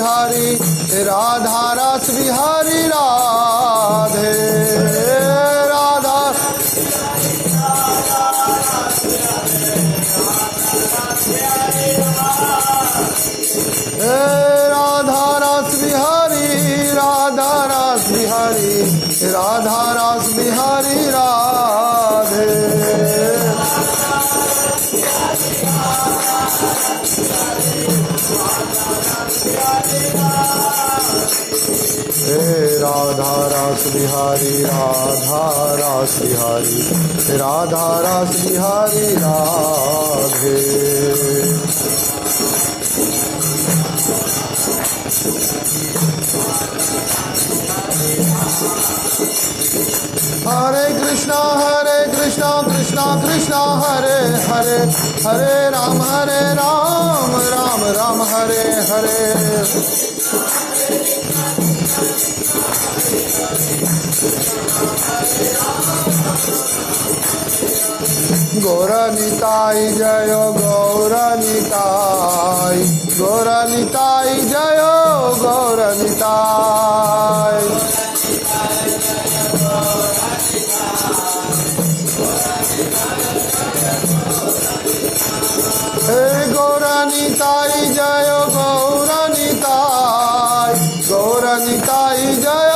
बिहारी राधा रस बिहारी राधे राधा राधा रस बिहारी राधा रस बिहारी राधा रस बिहारी राधे राधा रस बिहारी राधा रस बिहारी राधा रस बिहारी राधे हरे कृष्णा कृष्णा कृष्णा हरे हरे हरे राम राम राम हरे हरे गौरनिताई जय गौरनिताई गौरनिताई जय गौरनिताई हे गौरनिताई जय गौरनिताई गौरनिताई जय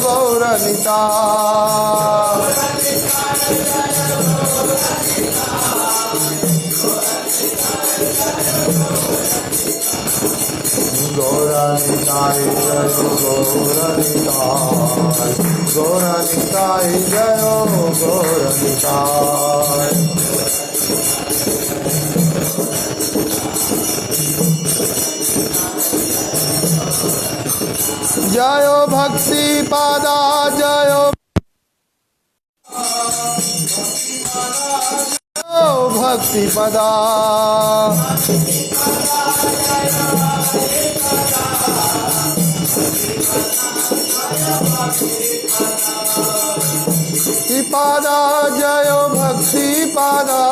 गौरनिताई गौरनिताई जय गौरनिताई गौरनिताई जय गौरनिताई जय भक्ति पादा जय भक्ति पदा पादा जय भक्ति पादा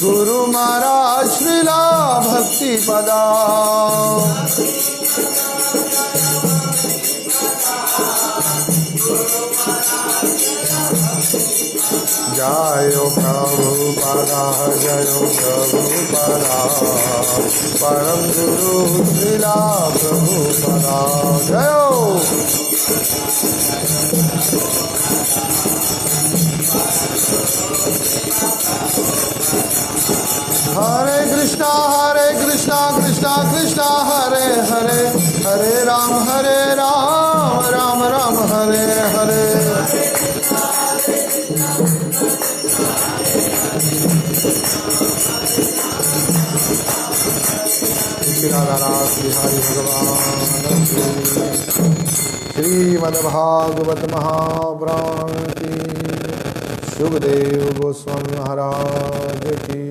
गुरु महाराज श्रीला भक्ति पदा जय प्रभुपादा जय प्रभुपादा परम गुरु श्रीला प्रभुपादा जय हरे कृष्णा कृष्णा कृष्णा हरे हरे हरे राम राम राम हरे हरे राधानाथ बिहारी भगवान श्रीमद्भागवत महापुराण की सुखदेव गोस्वामी महाराज की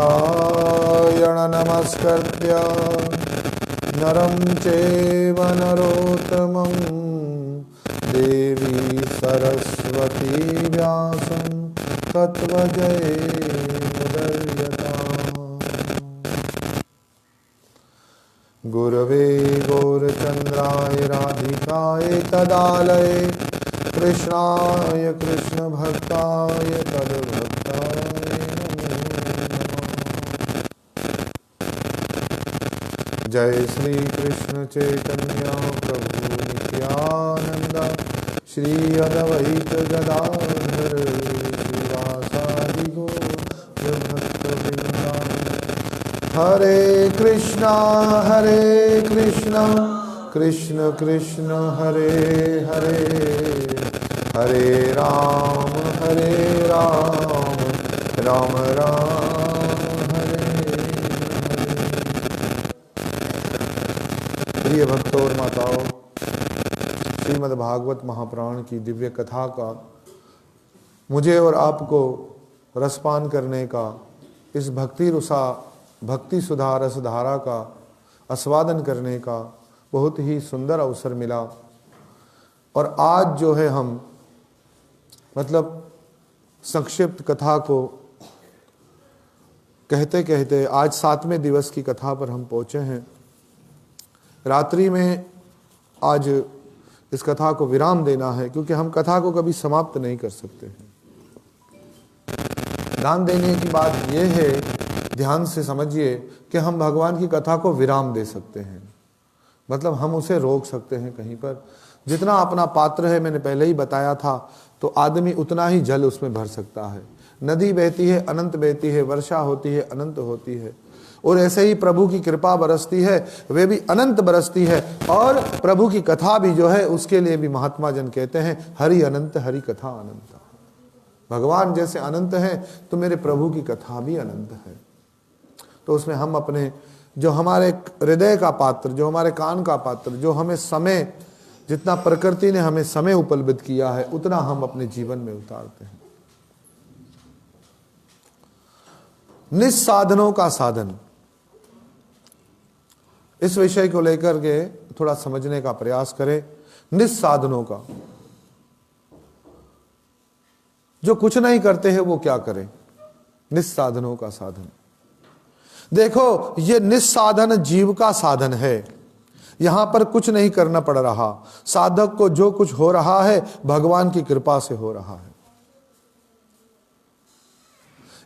नारायण नमस्कृत्य नरं चैव नरोत्तमं देवी सरस्वती व्यासं तत्त्वजयमुदीरयताम् गुरवे गौरचन्द्राय राधिकाय तदालये कृष्णाय कृष्णभक्ताय तद्भक्ताय नमो नमः। जय श्री कृष्ण चैतन्य प्रभु नित्यानंद श्री अद्वैत गदाधर श्रीवासादि गौर भक्तवृंद हरे कृष्णा कृष्ण कृष्ण हरे हरे हरे राम राम राम हरे हरे। प्रिय भक्तों और माताओं, श्रीमद् भागवत महापुराण की दिव्य कथा का मुझे और आपको रसपान करने का, इस भक्ति सुधा रसधारा का आस्वादन करने का बहुत ही सुंदर अवसर मिला। और आज जो है हम संक्षिप्त कथा को कहते कहते आज 7वें दिवस की कथा पर हम पहुंचे हैं। रात्रि में आज इस कथा को विराम देना है, क्योंकि हम कथा को कभी समाप्त नहीं कर सकते हैं। ध्यान देने की बात यह है, ध्यान से समझिए कि हम भगवान की कथा को विराम दे सकते हैं, मतलब हम उसे रोक सकते हैं कहीं पर। जितना अपना पात्र है, मैंने पहले ही बताया था, तो आदमी उतना ही जल उसमें भर सकता है। नदी बहती है, अनंत बहती है, वर्षा होती है, अनंत होती है, और ऐसे ही प्रभु की कृपा बरसती है, वे भी अनंत बरसती है। और प्रभु की कथा भी जो है, उसके लिए भी महात्मा जन कहते हैं हरि अनंत, हरि कथा अनंत। भगवान जैसे अनंत हैं, तो मेरे प्रभु की कथा भी अनंत है। तो उसमें हम अपने, जो हमारे हृदय का पात्र, जो हमारे कान का पात्र, जो हमें समय, जितना प्रकृति ने हमें समय उपलब्ध किया है, उतना हम अपने जीवन में उतारते हैं। निस्साधनों का साधन, इस विषय को लेकर के थोड़ा समझने का प्रयास करें। निस्साधनों का, जो कुछ नहीं करते हैं वो क्या करें? निस्साधनों का साधन। देखो, ये निस्साधन जीव का साधन है। यहां पर कुछ नहीं करना पड़ रहा। साधक को जो कुछ हो रहा है, भगवान की कृपा से हो रहा है।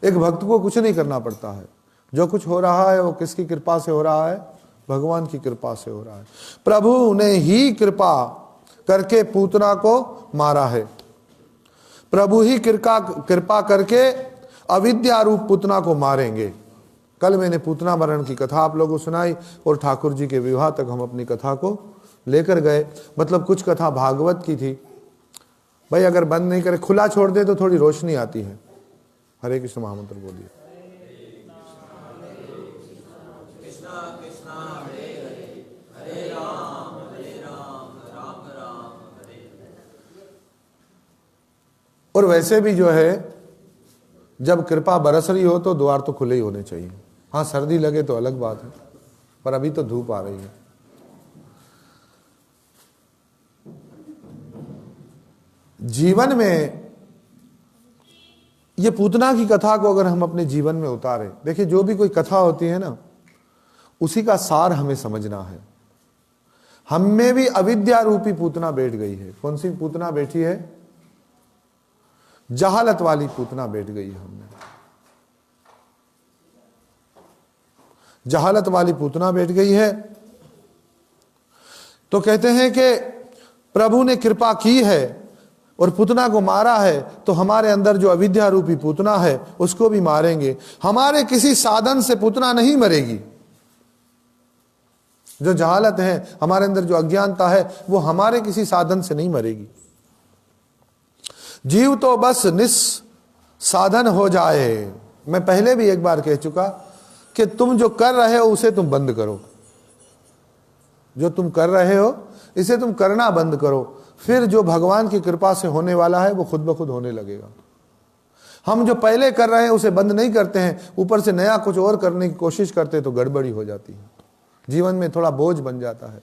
एक भक्त को कुछ नहीं करना पड़ता है। जो कुछ हो रहा है वो किसकी कृपा से हो रहा है? भगवान की कृपा से हो रहा है। प्रभु ने ही कृपा करके पूतना को मारा है। प्रभु ही कृपा करके अविद्या रूप पूतना को मारेंगे। कल मैंने पूतना मरण की कथा आप लोगों को सुनाई, और ठाकुर जी के विवाह तक हम अपनी कथा को लेकर गए। मतलब कुछ कथा भागवत की थी। भाई अगर बंद नहीं करे, खुला छोड़ दे तो थोड़ी रोशनी आती है। हरे कृष्ण महामंत्र बोलिए। और वैसे भी जो है, जब कृपा बरस रही हो तो द्वार तो खुले ही होने चाहिए। हाँ, सर्दी लगे तो अलग बात है, पर अभी तो धूप आ रही है। जीवन में ये पूतना की कथा को अगर हम अपने जीवन में उतारें, देखिए जो भी कोई कथा होती है ना, उसी का सार हमें समझना है। हम में भी अविद्या रूपी पूतना बैठ गई है। कौन सी पूतना बैठी है? जहालत वाली पूतना बैठ गई है हमने। जहालत वाली पूतना बैठ गई है। तो कहते हैं कि प्रभु ने कृपा की है और पूतना को मारा है, तो हमारे अंदर जो अविद्या रूपी पूतना है उसको भी मारेंगे। हमारे किसी साधन से पूतना नहीं मरेगी। जो जहालत है, हमारे अंदर जो अज्ञानता है, वो हमारे किसी साधन से नहीं मरेगी। जीव तो बस निस्साधन हो जाए। मैं पहले भी एक बार कह चुका कि तुम जो कर रहे हो उसे तुम बंद करो। जो तुम कर रहे हो इसे तुम करना बंद करो, फिर जो भगवान की कृपा से होने वाला है वो खुद ब खुद होने लगेगा। हम जो पहले कर रहे हैं उसे बंद नहीं करते हैं, ऊपर से नया कुछ और करने की कोशिश करते हैं, तो गड़बड़ी हो जाती है। जीवन में थोड़ा बोझ बन जाता है।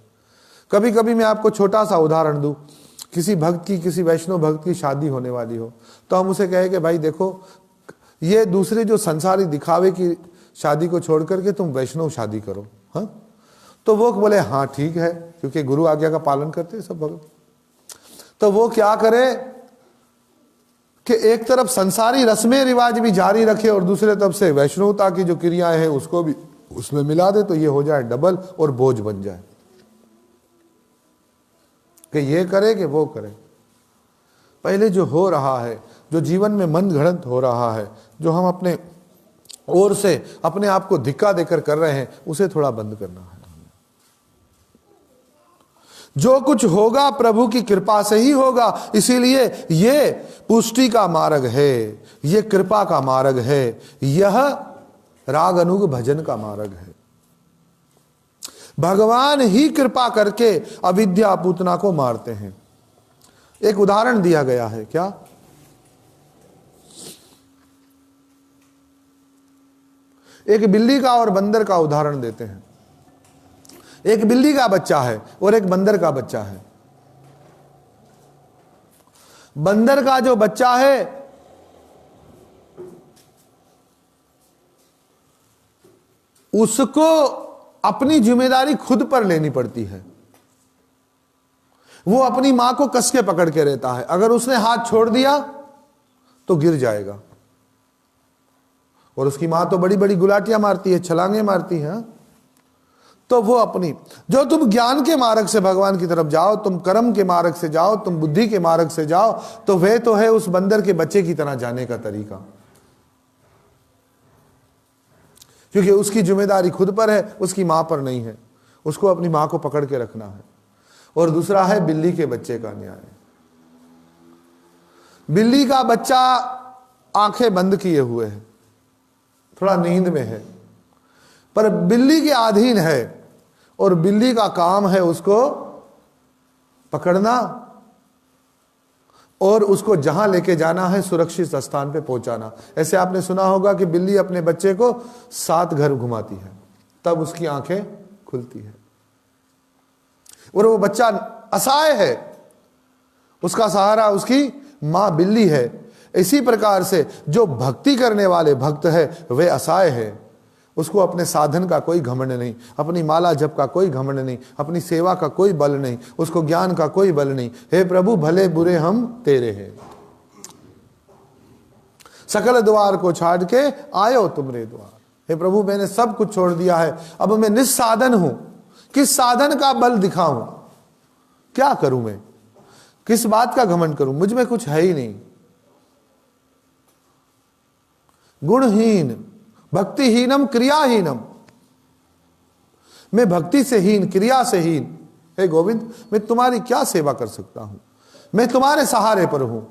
कभी कभी मैं आपको छोटा सा उदाहरण दूं। किसी भक्त की, किसी वैष्णव भक्त की शादी होने वाली हो, तो हम उसे कहे कि भाई देखो, ये दूसरे जो संसारी दिखावे की शादी को छोड़ करके तुम वैष्णव शादी करो। हाँ, तो वो बोले हाँ ठीक है, क्योंकि गुरु आज्ञा का पालन करते हैं सब भक्त। तो वो क्या करे कि एक तरफ संसारी रस्में रिवाज भी जारी रखे और दूसरे तरफ से वैष्णवता की जो क्रियाएं हैं उसको भी उसमें मिला दे, तो ये हो जाए डबल और बोझ बन जाए कि ये करे कि वो करे। पहले जो हो रहा है, जो जीवन में मन घड़ंत हो रहा है, जो हम अपने ओर से अपने आप को धिक्का देकर कर रहे हैं, उसे थोड़ा बंद करना है। जो कुछ होगा प्रभु की कृपा से ही होगा। इसीलिए ये पुष्टि का मार्ग है, ये कृपा का मार्ग है, यह राग अनुग भजन का मार्ग है। भगवान ही कृपा करके अविद्या पूतना को मारते हैं। एक उदाहरण दिया गया है। क्या? एक बिल्ली का और बंदर का उदाहरण देते हैं। एक बिल्ली का बच्चा है और एक बंदर का बच्चा है। बंदर का जो बच्चा है उसको अपनी जिम्मेदारी खुद पर लेनी पड़ती है। वो अपनी मां को कस के पकड़ के रहता है, अगर उसने हाथ छोड़ दिया तो गिर जाएगा। और उसकी मां तो बड़ी बड़ी गुलाटियां मारती है, छलांगे मारती है। तो वो अपनी, जो तुम ज्ञान के मार्ग से भगवान की तरफ जाओ, तुम कर्म के मार्ग से जाओ, तुम बुद्धि के मार्ग से जाओ, तो वह तो है उस बंदर के बच्चे की तरह जाने का तरीका, क्योंकि उसकी जिम्मेदारी खुद पर है, उसकी मां पर नहीं है। उसको अपनी मां को पकड़ के रखना है। और दूसरा है बिल्ली के बच्चे का न्याय। बिल्ली का बच्चा आंखें बंद किए हुए है, थोड़ा नींद में है, पर बिल्ली के अधीन है, और बिल्ली का काम है उसको पकड़ना और उसको जहां लेके जाना है सुरक्षित स्थान पे पहुंचाना। ऐसे आपने सुना होगा कि बिल्ली अपने बच्चे को 7 घर घुमाती है, तब उसकी आंखें खुलती है। और वो बच्चा असहाय है, उसका सहारा उसकी मां बिल्ली है। इसी प्रकार से जो भक्ति करने वाले भक्त है वे असहाय है। उसको अपने साधन का कोई घमंड नहीं, अपनी माला जप का कोई घमंड नहीं, अपनी सेवा का कोई बल नहीं, उसको ज्ञान का कोई बल नहीं। हे प्रभु भले बुरे हम तेरे हैं, सकल द्वार को छाड़ के आयो तुमरे द्वार। हे प्रभु मैंने सब कुछ छोड़ दिया है, अब मैं निस्साधन हूं, किस साधन का बल दिखाऊं, क्या करूं मैं, किस बात का घमंड करूं, मुझ में कुछ है ही नहीं। गुणहीन भक्तिहीनम क्रियाहीनम, मैं भक्ति से हीन, क्रिया से हीन। हे गोविंद मैं तुम्हारी क्या सेवा कर सकता हूं, मैं तुम्हारे सहारे पर हूं।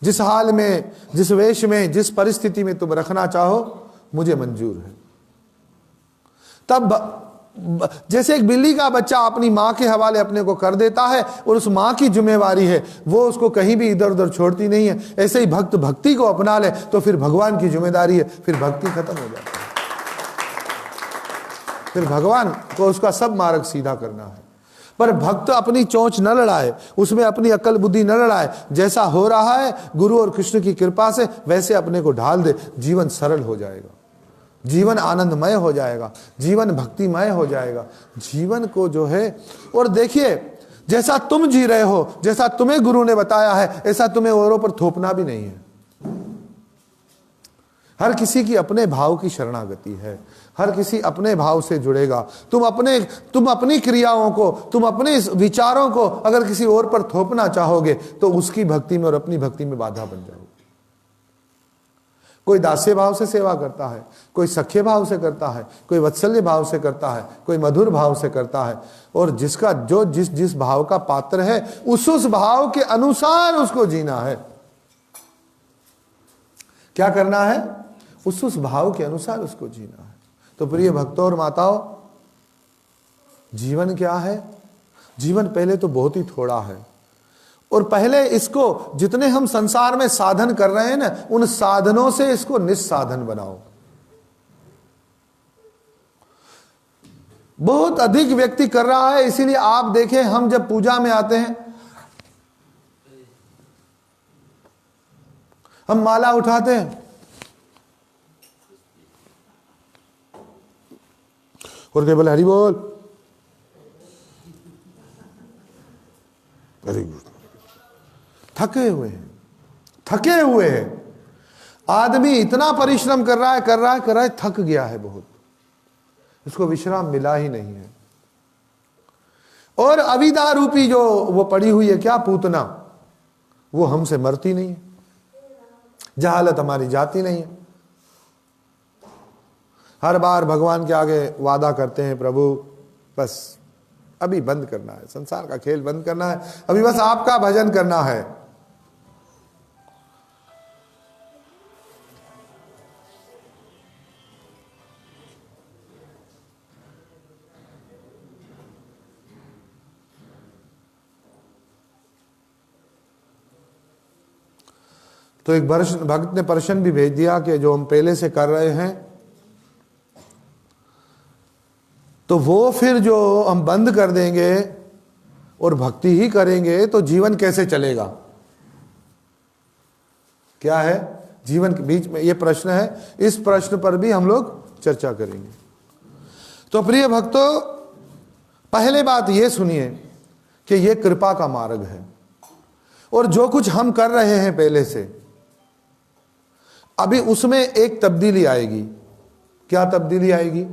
जिस हाल में, जिस वेश में, जिस परिस्थिति में तुम रखना चाहो मुझे मंजूर है। तब जैसे एक बिल्ली का बच्चा अपनी मां के हवाले अपने को कर देता है और उस मां की जिम्मेवारी है, वो उसको कहीं भी इधर उधर छोड़ती नहीं है, ऐसे ही भक्त भक्ति को अपना ले तो फिर भगवान की जिम्मेदारी है, फिर भक्ति खत्म हो जाती है। फिर भगवान को उसका सब मार्ग सीधा करना है। पर भक्त अपनी चोंच न लड़ाए, उसमें अपनी अकल बुद्धि न लड़ाए, जैसा हो रहा है गुरु और कृष्ण की कृपा से वैसे अपने को ढाल दे, जीवन सरल हो जाएगा, जीवन आनंदमय हो जाएगा, जीवन भक्तिमय हो जाएगा। जीवन को जो है, और देखिए जैसा तुम जी रहे हो, जैसा तुम्हें गुरु ने बताया है, ऐसा तुम्हें औरों पर थोपना भी नहीं है। हर किसी की अपने भाव की शरणागति है, हर किसी अपने भाव से जुड़ेगा। तुम अपनी क्रियाओं को, तुम अपने विचारों को अगर किसी और पर थोपना चाहोगे तो उसकी भक्ति में और अपनी भक्ति में बाधा बन जाओगे। कोई दास्य भाव से सेवा करता है, कोई सख्य भाव से करता है, कोई वत्सल्य भाव से करता है, कोई मधुर भाव से करता है, और जिसका जो जिस भाव का पात्र है उस भाव के अनुसार उसको जीना है। क्या करना है? उस भाव के अनुसार उसको जीना है। तो प्रिय भक्तों और माताओं, जीवन क्या है? जीवन पहले तो बहुत ही थोड़ा है, और पहले इसको जितने हम संसार में साधन कर रहे हैं ना, उन साधनों से इसको निस्साधन बनाओ। बहुत अधिक व्यक्ति कर रहा है, इसीलिए आप देखें हम जब पूजा में आते हैं, हम माला उठाते हैं और केवल हरि बोल, वेरी गुड, थके हुए हैं। आदमी इतना परिश्रम कर रहा है, थक गया है बहुत, इसको विश्राम मिला ही नहीं है। और अविद्या रूपी जो वो पड़ी हुई है क्या, पूतना, वो हमसे मरती नहीं है, जहालत हमारी जाती नहीं है। हर बार भगवान के आगे वादा करते हैं, प्रभु बस अभी बंद करना है, संसार का खेल बंद करना है, अभी बस आपका भजन करना है। तो एक भक्त ने प्रश्न भी भेज दिया कि जो हम पहले से कर रहे हैं तो वो फिर जो हम बंद कर देंगे और भक्ति ही करेंगे तो जीवन कैसे चलेगा? क्या है जीवन के बीच में, ये प्रश्न है। इस प्रश्न पर भी हम लोग चर्चा करेंगे। तो प्रिय भक्तों, पहले बात ये सुनिए कि ये कृपा का मार्ग है, और जो कुछ हम कर रहे हैं पहले से, अभी उसमें एक तब्दीली आएगी। क्या तब्दीली आएगी?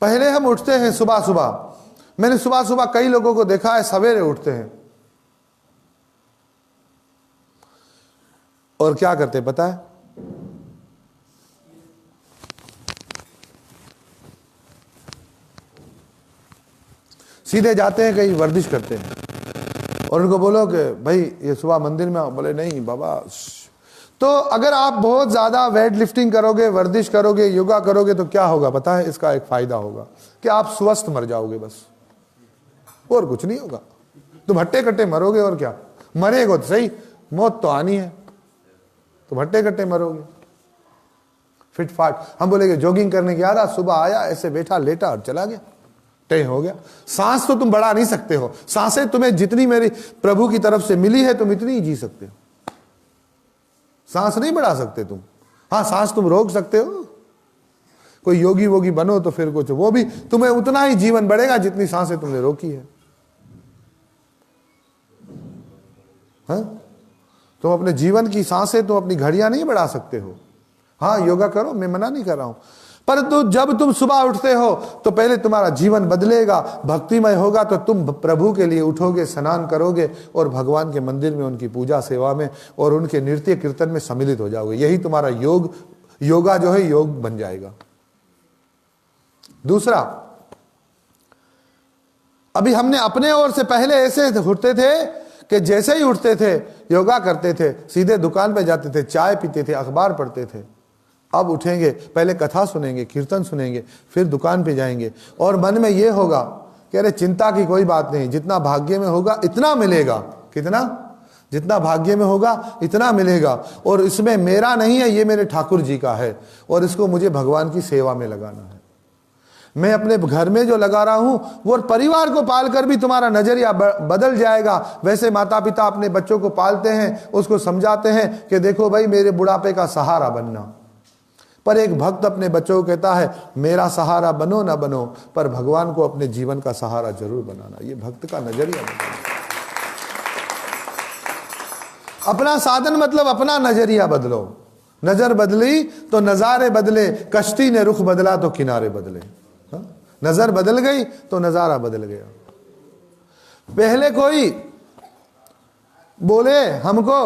पहले हम उठते हैं सुबह सुबह। मैंने सुबह सुबह कई लोगों को देखा है, सवेरे उठते हैं और क्या करते हैं पता है? सीधे जाते हैं कहीं वर्जिश करते हैं, और उनको बोलो कि भाई ये सुबह मंदिर में आओ। बोले नहीं बाबा। तो अगर आप बहुत ज्यादा वेट लिफ्टिंग करोगे, वर्जिश करोगे, योगा करोगे, तो क्या होगा पता है? इसका एक फायदा होगा कि आप स्वस्थ मर जाओगे, बस, और कुछ नहीं होगा। तुम हट्टे कट्टे मरोगे, और क्या, मरेगो तो सही, मौत तो आनी है, तुम हट्टे कट्टे मरोगे फिट फाट। हम बोलेगे जॉगिंग करने की आदत, सुबह आया ऐसे बैठा लेटा और चला गया, तय हो गया। सांस तो तुम बढ़ा नहीं सकते हो, सांसें तुम्हें जितनी मेरी प्रभु की तरफ से मिली है तुम इतनी ही जी सकते हो, सांस नहीं बढ़ा सकते तुम। हाँ, सांस तुम रोक सकते हो, कोई योगी वोगी बनो तो फिर कुछ, वो भी तुम्हें उतना ही जीवन बढ़ेगा जितनी सांसें तुमने रोकी है। हाँ, तुम अपने जीवन की सांसें, तुम अपनी घड़ियां नहीं बढ़ा सकते हो। हाँ, योगा करो, मैं मना नहीं कर रहा हूं, परंतु जब तुम सुबह उठते हो तो पहले तुम्हारा जीवन बदलेगा, भक्तिमय होगा, तो तुम प्रभु के लिए उठोगे, स्नान करोगे और भगवान के मंदिर में उनकी पूजा सेवा में और उनके नृत्य कीर्तन में सम्मिलित हो जाओगे। यही तुम्हारा योगा जो है योग बन जाएगा। दूसरा, अभी हमने अपने ओर से पहले ऐसे उठते थे कि जैसे ही उठते थे योगा करते थे, सीधे दुकान पे जाते थे, चाय पीते थे, अखबार पढ़ते थे। अब उठेंगे, पहले कथा सुनेंगे, कीर्तन सुनेंगे, फिर दुकान पे जाएंगे, और मन में ये होगा कि अरे चिंता की कोई बात नहीं, जितना भाग्य में होगा इतना मिलेगा। कितना? जितना भाग्य में होगा इतना मिलेगा, और इसमें मेरा नहीं है, ये मेरे ठाकुर जी का है, और इसको मुझे भगवान की सेवा में लगाना है। मैं अपने घर में जो लगा रहा हूं वो परिवार को पालकर भी तुम्हारा नजरिया बदल जाएगा। वैसे माता पिता अपने बच्चों को पालते हैं, उसको समझाते हैं कि देखो भाई मेरे बुढ़ापे का सहारा बनना, पर एक भक्त अपने बच्चों को कहता है मेरा सहारा बनो ना बनो, पर भगवान को अपने जीवन का सहारा जरूर बनाना। ये भक्त का नजरिया बदलना। अपना साधन मतलब अपना नजरिया बदलो। नजर बदली तो नजारे बदले, कश्ती ने रुख बदला तो किनारे बदले। नजर बदल गई तो नजारा बदल गया। पहले कोई बोले हमको,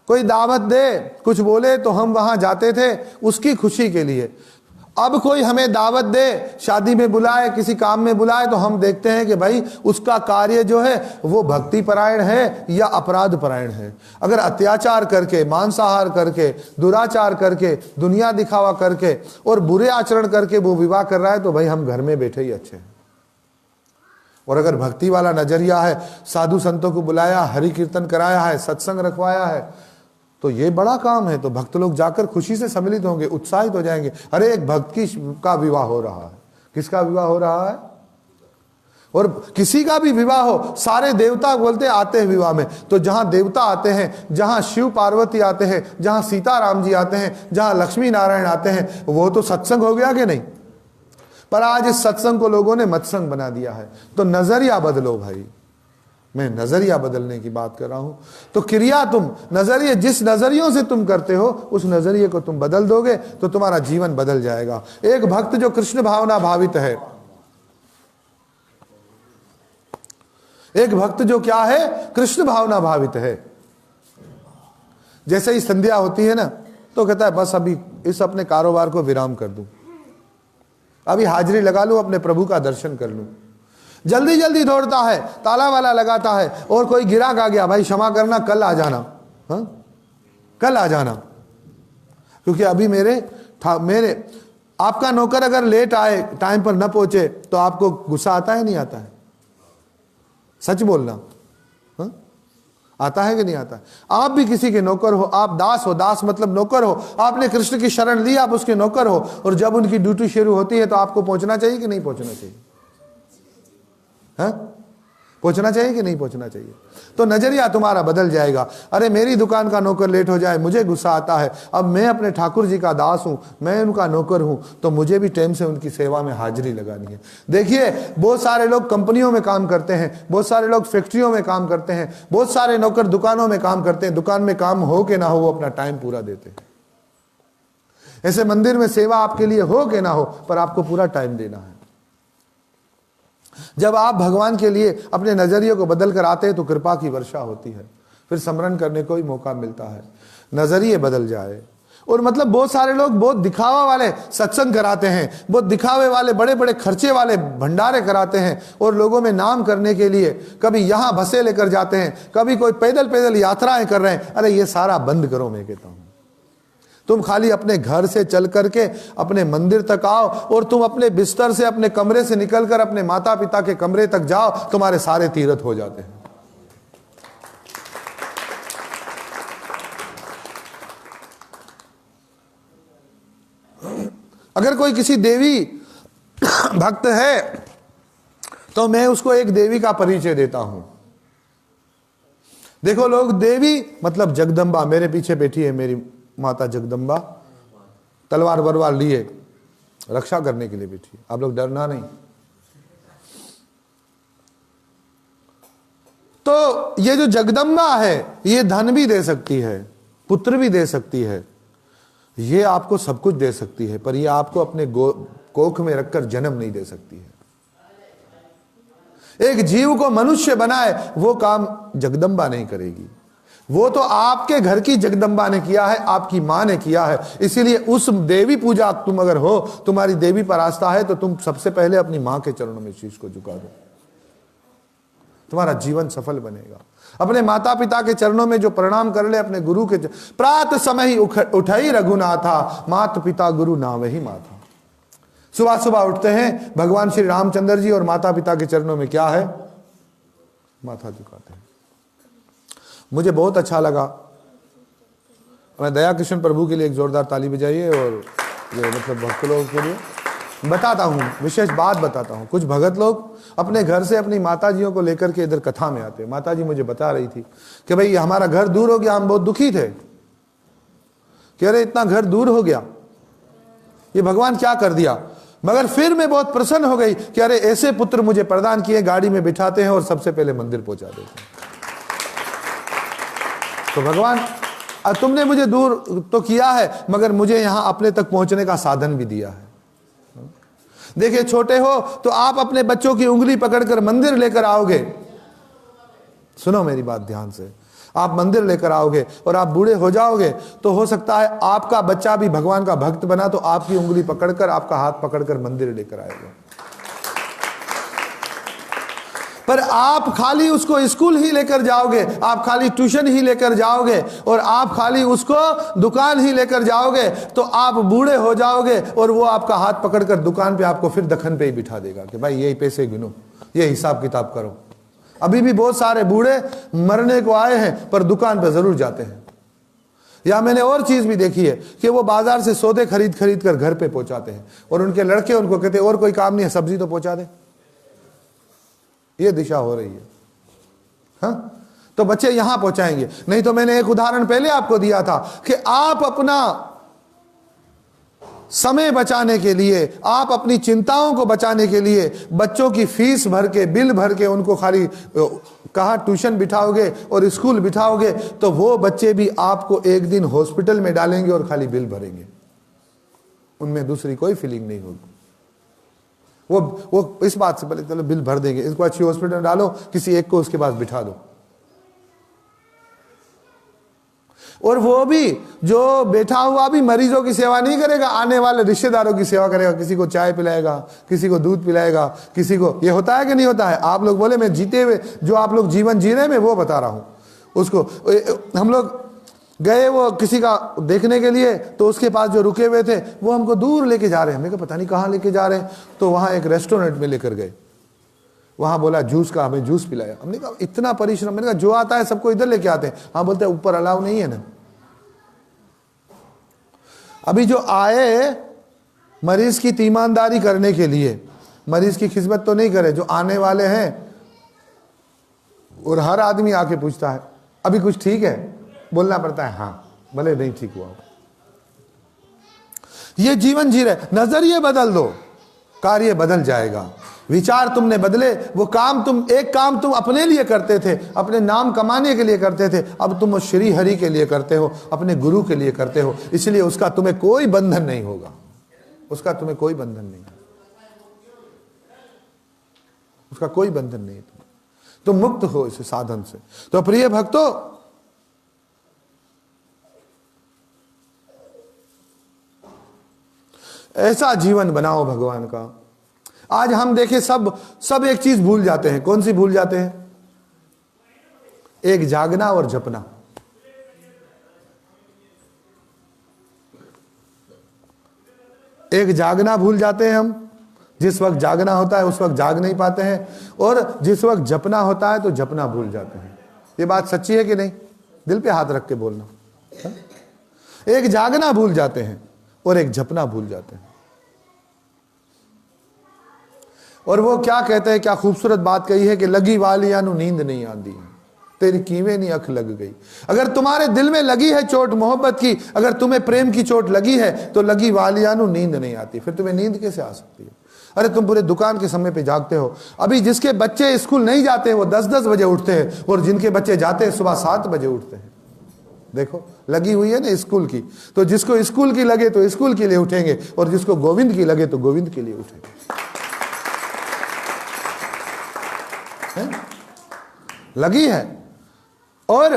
कोई दावत दे, कुछ बोले तो हम वहां जाते थे उसकी खुशी के लिए। अब कोई हमें दावत दे, शादी में बुलाए, किसी काम में बुलाए, तो हम देखते हैं कि भाई उसका कार्य जो है वो भक्ति परायण है या अपराध परायण है। अगर अत्याचार करके, मांसाहार करके, दुराचार करके, दुनिया दिखावा करके और बुरे आचरण करके वो विवाह कर रहा है, तो भाई हम घर में बैठे ही अच्छे हैं। और अगर भक्ति वाला नजरिया है, साधु संतों को बुलाया, हरि कीर्तन कराया है, सत्संग रखवाया है, तो ये बड़ा काम है। तो भक्त लोग जाकर खुशी से सम्मिलित होंगे, उत्साहित हो जाएंगे। अरे एक भक्त का विवाह हो रहा है। किसका विवाह हो रहा है? और किसी का भी विवाह हो, सारे देवता बोलते आते हैं विवाह में। तो जहां देवता आते हैं, जहां शिव पार्वती आते हैं, जहां सीता राम जी आते हैं, जहां लक्ष्मी नारायण आते हैं, वो तो सत्संग हो गया कि नहीं? पर आज इस सत्संग को लोगों ने मत्संग बना दिया है। तो नजरिया बदलो भाई, मैं नजरिया बदलने की बात कर रहा हूं। तो क्रिया तुम नजरिए, जिस नजरियों से तुम करते हो उस नजरिए को तुम बदल दोगे तो तुम्हारा जीवन बदल जाएगा। एक भक्त जो कृष्ण भावना भावित है, एक भक्त जो क्या है, कृष्ण भावना भावित है, जैसे ही संध्या होती है ना तो कहता है बस अभी इस अपने कारोबार को विराम कर दूं, अभी हाजिरी लगा लूं, अपने प्रभु का दर्शन कर लूं। जल्दी जल्दी दौड़ता है, ताला वाला लगाता है, और कोई गिराक आ गया, भाई क्षमा करना, कल आ जाना। हाँ, कल आ जाना, क्योंकि अभी मेरे आपका नौकर अगर लेट आए, टाइम पर न पहुंचे, तो आपको गुस्सा आता है नहीं आता है? सच बोलना। हाँ? आता है कि नहीं आता है? आप भी किसी के नौकर हो, आप दास हो, दास मतलब नौकर हो, आपने कृष्ण की शरण ली, आप उसके नौकर हो, और जब उनकी ड्यूटी शुरू होती है तो आपको पहुंचना चाहिए कि नहीं पहुंचना चाहिए? हाँ? पहुंचना चाहिए कि नहीं पहुंचना चाहिए? तो नजरिया तुम्हारा बदल जाएगा। अरे मेरी दुकान का नौकर लेट हो जाए, मुझे गुस्सा आता है, अब मैं अपने ठाकुर जी का दास हूं, मैं उनका नौकर हूं, तो मुझे भी टाइम से उनकी सेवा में हाजिरी लगानी है। देखिए, बहुत सारे लोग कंपनियों में काम करते हैं, बहुत सारे लोग फैक्ट्रियों में काम करते हैं, बहुत सारे नौकर दुकानों में काम करते हैं। दुकान में काम हो के ना हो, वो अपना टाइम पूरा देते हैं। ऐसे मंदिर में सेवा आपके लिए हो के ना हो, पर आपको पूरा टाइम देना है। जब आप भगवान के लिए अपने नजरिए को बदल कर आते हैं तो कृपा की वर्षा होती है, फिर स्मरण करने को ही मौका मिलता है। नजरिए बदल जाए। और मतलब बहुत सारे लोग बहुत दिखावा वाले सत्संग कराते हैं, बहुत दिखावे वाले बड़े बड़े खर्चे वाले भंडारे कराते हैं, और लोगों में नाम करने के लिए कभी यहां बसें लेकर जाते हैं, कभी कोई पैदल पैदल यात्राएं कर रहे हैं। अरे ये सारा बंद करो, मैं कहता हूं। तुम खाली अपने घर से चल करके अपने मंदिर तक आओ, और तुम अपने बिस्तर से, अपने कमरे से निकलकर अपने माता पिता के कमरे तक जाओ, तुम्हारे सारे तीर्थ हो जाते हैं। अगर कोई किसी देवी भक्त है तो मैं उसको एक देवी का परिचय देता हूं। देखो लोग, देवी मतलब जगदम्बा, मेरे पीछे बैठी है मेरी माता जगदम्बा, तलवार वरवार लिए रक्षा करने के लिए बैठी है। आप लोग डरना नहीं। तो ये जो जगदम्बा है, ये धन भी दे सकती है, पुत्र भी दे सकती है, ये आपको सब कुछ दे सकती है, पर ये आपको अपने कोख में रखकर जन्म नहीं दे सकती है। एक जीव को मनुष्य बनाए, वो काम जगदम्बा नहीं करेगी। वो तो आपके घर की जगदम्बा ने किया है, आपकी मां ने किया है। इसीलिए उस देवी पूजा तुम अगर हो, तुम्हारी देवी पर आस्था है, तो तुम सबसे पहले अपनी मां के चरणों में शीश को झुका दो, तुम्हारा जीवन सफल बनेगा। अपने माता पिता के चरणों में जो प्रणाम कर ले, अपने गुरु के प्रात समय ही उठाई रघुनाथा, मात पिता गुरु नाम ही माथा। सुबह सुबह उठते हैं, भगवान श्री रामचंद्र जी और माता पिता के चरणों में क्या है, माथा झुकाते हैं। मुझे बहुत अच्छा लगा। मैं दया कृष्ण प्रभु के लिए एक जोरदार ताली बजाइए, और ये मतलब भक्त लोगों के लिए बताता हूँ, विशेष बात बताता हूँ। कुछ भगत लोग अपने घर से अपनी माताजियों को लेकर के इधर कथा में आते हैं। माताजी मुझे बता रही थी कि भाई हमारा घर दूर हो गया, हम बहुत दुखी थे कि अरे इतना घर दूर हो गया, ये भगवान क्या कर दिया। मगर फिर मैं बहुत प्रसन्न हो गई कि अरे ऐसे पुत्र मुझे प्रदान किए, गाड़ी में बिठाते हैं और सबसे पहले मंदिर पहुंचा देते हैं। तो भगवान, तुमने मुझे दूर तो किया है, मगर मुझे यहां अपने तक पहुंचने का साधन भी दिया है। देखिए, छोटे हो तो आप अपने बच्चों की उंगली पकड़कर मंदिर लेकर आओगे। सुनो मेरी बात ध्यान से, आप मंदिर लेकर आओगे और आप बूढ़े हो जाओगे, तो हो सकता है आपका बच्चा भी भगवान का भक्त बना, तो आपकी उंगली पकड़कर, आपका हाथ पकड़कर मंदिर लेकर आएगा। पर आप खाली उसको स्कूल ही लेकर जाओगे, आप खाली ट्यूशन ही लेकर जाओगे, और आप खाली उसको दुकान ही लेकर जाओगे, तो आप बूढ़े हो जाओगे, और वो आपका हाथ पकड़कर दुकान पे आपको फिर दखन पे ही बिठा देगा कि भाई यही पैसे गिनो, ये हिसाब किताब करो। अभी भी बहुत सारे बूढ़े मरने को आए हैं, पर दुकान पे जरूर जाते हैं। या मैंने और चीज भी देखी है कि वो बाजार से सौदे खरीद खरीद कर घर पे पहुंचाते हैं, और उनके लड़के उनको कहते हैं और कोई काम नहीं है, सब्जी तो पहुंचा दे। ये दिशा हो रही है। हाँ, तो बच्चे यहां पहुंचाएंगे। नहीं तो मैंने एक उदाहरण पहले आपको दिया था कि आप अपना समय बचाने के लिए, आप अपनी चिंताओं को बचाने के लिए बच्चों की फीस भर के, बिल भर के, उनको खाली कहाँ ट्यूशन बिठाओगे और स्कूल बिठाओगे, तो वो बच्चे भी आपको एक दिन हॉस्पिटल में डालेंगे और खाली बिल भरेंगे। उनमें दूसरी कोई फीलिंग नहीं होगी। वो इस बात से पहले चलो बिल भर देंगे, इसको अच्छी हॉस्पिटल में डालो, किसी एक को उसके पास बिठा दो। और वो भी जो बैठा हुआ भी मरीजों की सेवा नहीं करेगा, आने वाले रिश्तेदारों की सेवा करेगा, किसी को चाय पिलाएगा, किसी को दूध पिलाएगा, किसी को। ये होता है कि नहीं होता है? आप लोग बोले, मैं जीते हुए जो आप लोग जीवन जी रहे हैं, मैं वो बता रहा हूं। उसको हम लोग गए वो किसी का देखने के लिए, तो उसके पास जो रुके हुए थे वो हमको दूर लेके जा रहे हैं। हमें पता नहीं कहाँ लेके जा रहे हैं, तो वहां एक रेस्टोरेंट में लेकर गए। वहां बोला जूस का, हमें जूस पिलाया। हमने कहा इतना परिश्रम, मैंने कहा जो आता है सबको इधर लेके आते हैं। हाँ, बोलते हैं ऊपर अलाउ नहीं है ना। अभी जो आए मरीज की ईमानदारी करने के लिए, मरीज की खिदमत तो नहीं करे, जो आने वाले हैं और हर आदमी आके पूछता है अभी कुछ ठीक है, बोलना पड़ता है हाँ, भले नहीं ठीक हुआ। ये जीवन जी रहे, नजरिए बदल दो, कार्य बदल जाएगा। विचार तुमने बदले, वो काम एक काम तुम अपने लिए करते थे, अपने नाम कमाने के लिए करते थे, अब तुम श्री हरि के लिए करते हो, अपने गुरु के लिए करते हो, इसलिए उसका तुम्हें कोई बंधन नहीं होगा, उसका तुम्हें कोई बंधन नहीं, उसका कोई बंधन नहीं, तुम मुक्त हो इस साधन से। तो प्रिय भक्तों, ऐसा जीवन बनाओ भगवान का। आज हम देखें सब एक चीज भूल जाते हैं। कौन सी भूल जाते हैं? एक जागना और जपना। एक जागना भूल जाते हैं हम, जिस वक्त जागना होता है उस वक्त जाग नहीं पाते हैं, और जिस वक्त जपना होता है तो जपना भूल जाते हैं। ये बात सच्ची है कि नहीं? दिल पे हाथ रख के बोलना। हा? एक जागना भूल जाते हैं और एक जपना भूल जाते हैं। और वो क्या कहते हैं, क्या खूबसूरत बात कही है कि लगी वालियां नु नींद नहीं आती, तेरी कीवें नहीं अख लग गई। अगर तुम्हारे दिल में लगी है चोट मोहब्बत की, अगर तुम्हें प्रेम की चोट लगी है तो लगी वालियां नु नींद नहीं आती। फिर तुम्हें नींद कैसे आ सकती है? अरे तुम पूरे दुकान के समय पे जागते हो। अभी जिसके बच्चे स्कूल नहीं जाते हैं वो 10-10 बजे उठते हैं, और जिनके बच्चे जाते हैं सुबह 7 बजे उठते हैं। देखो, लगी हुई है ना स्कूल की, तो जिसको स्कूल की लगे तो स्कूल के लिए उठेंगे, और जिसको गोविंद की लगे तो गोविंद के लिए उठेंगे। लगी है। और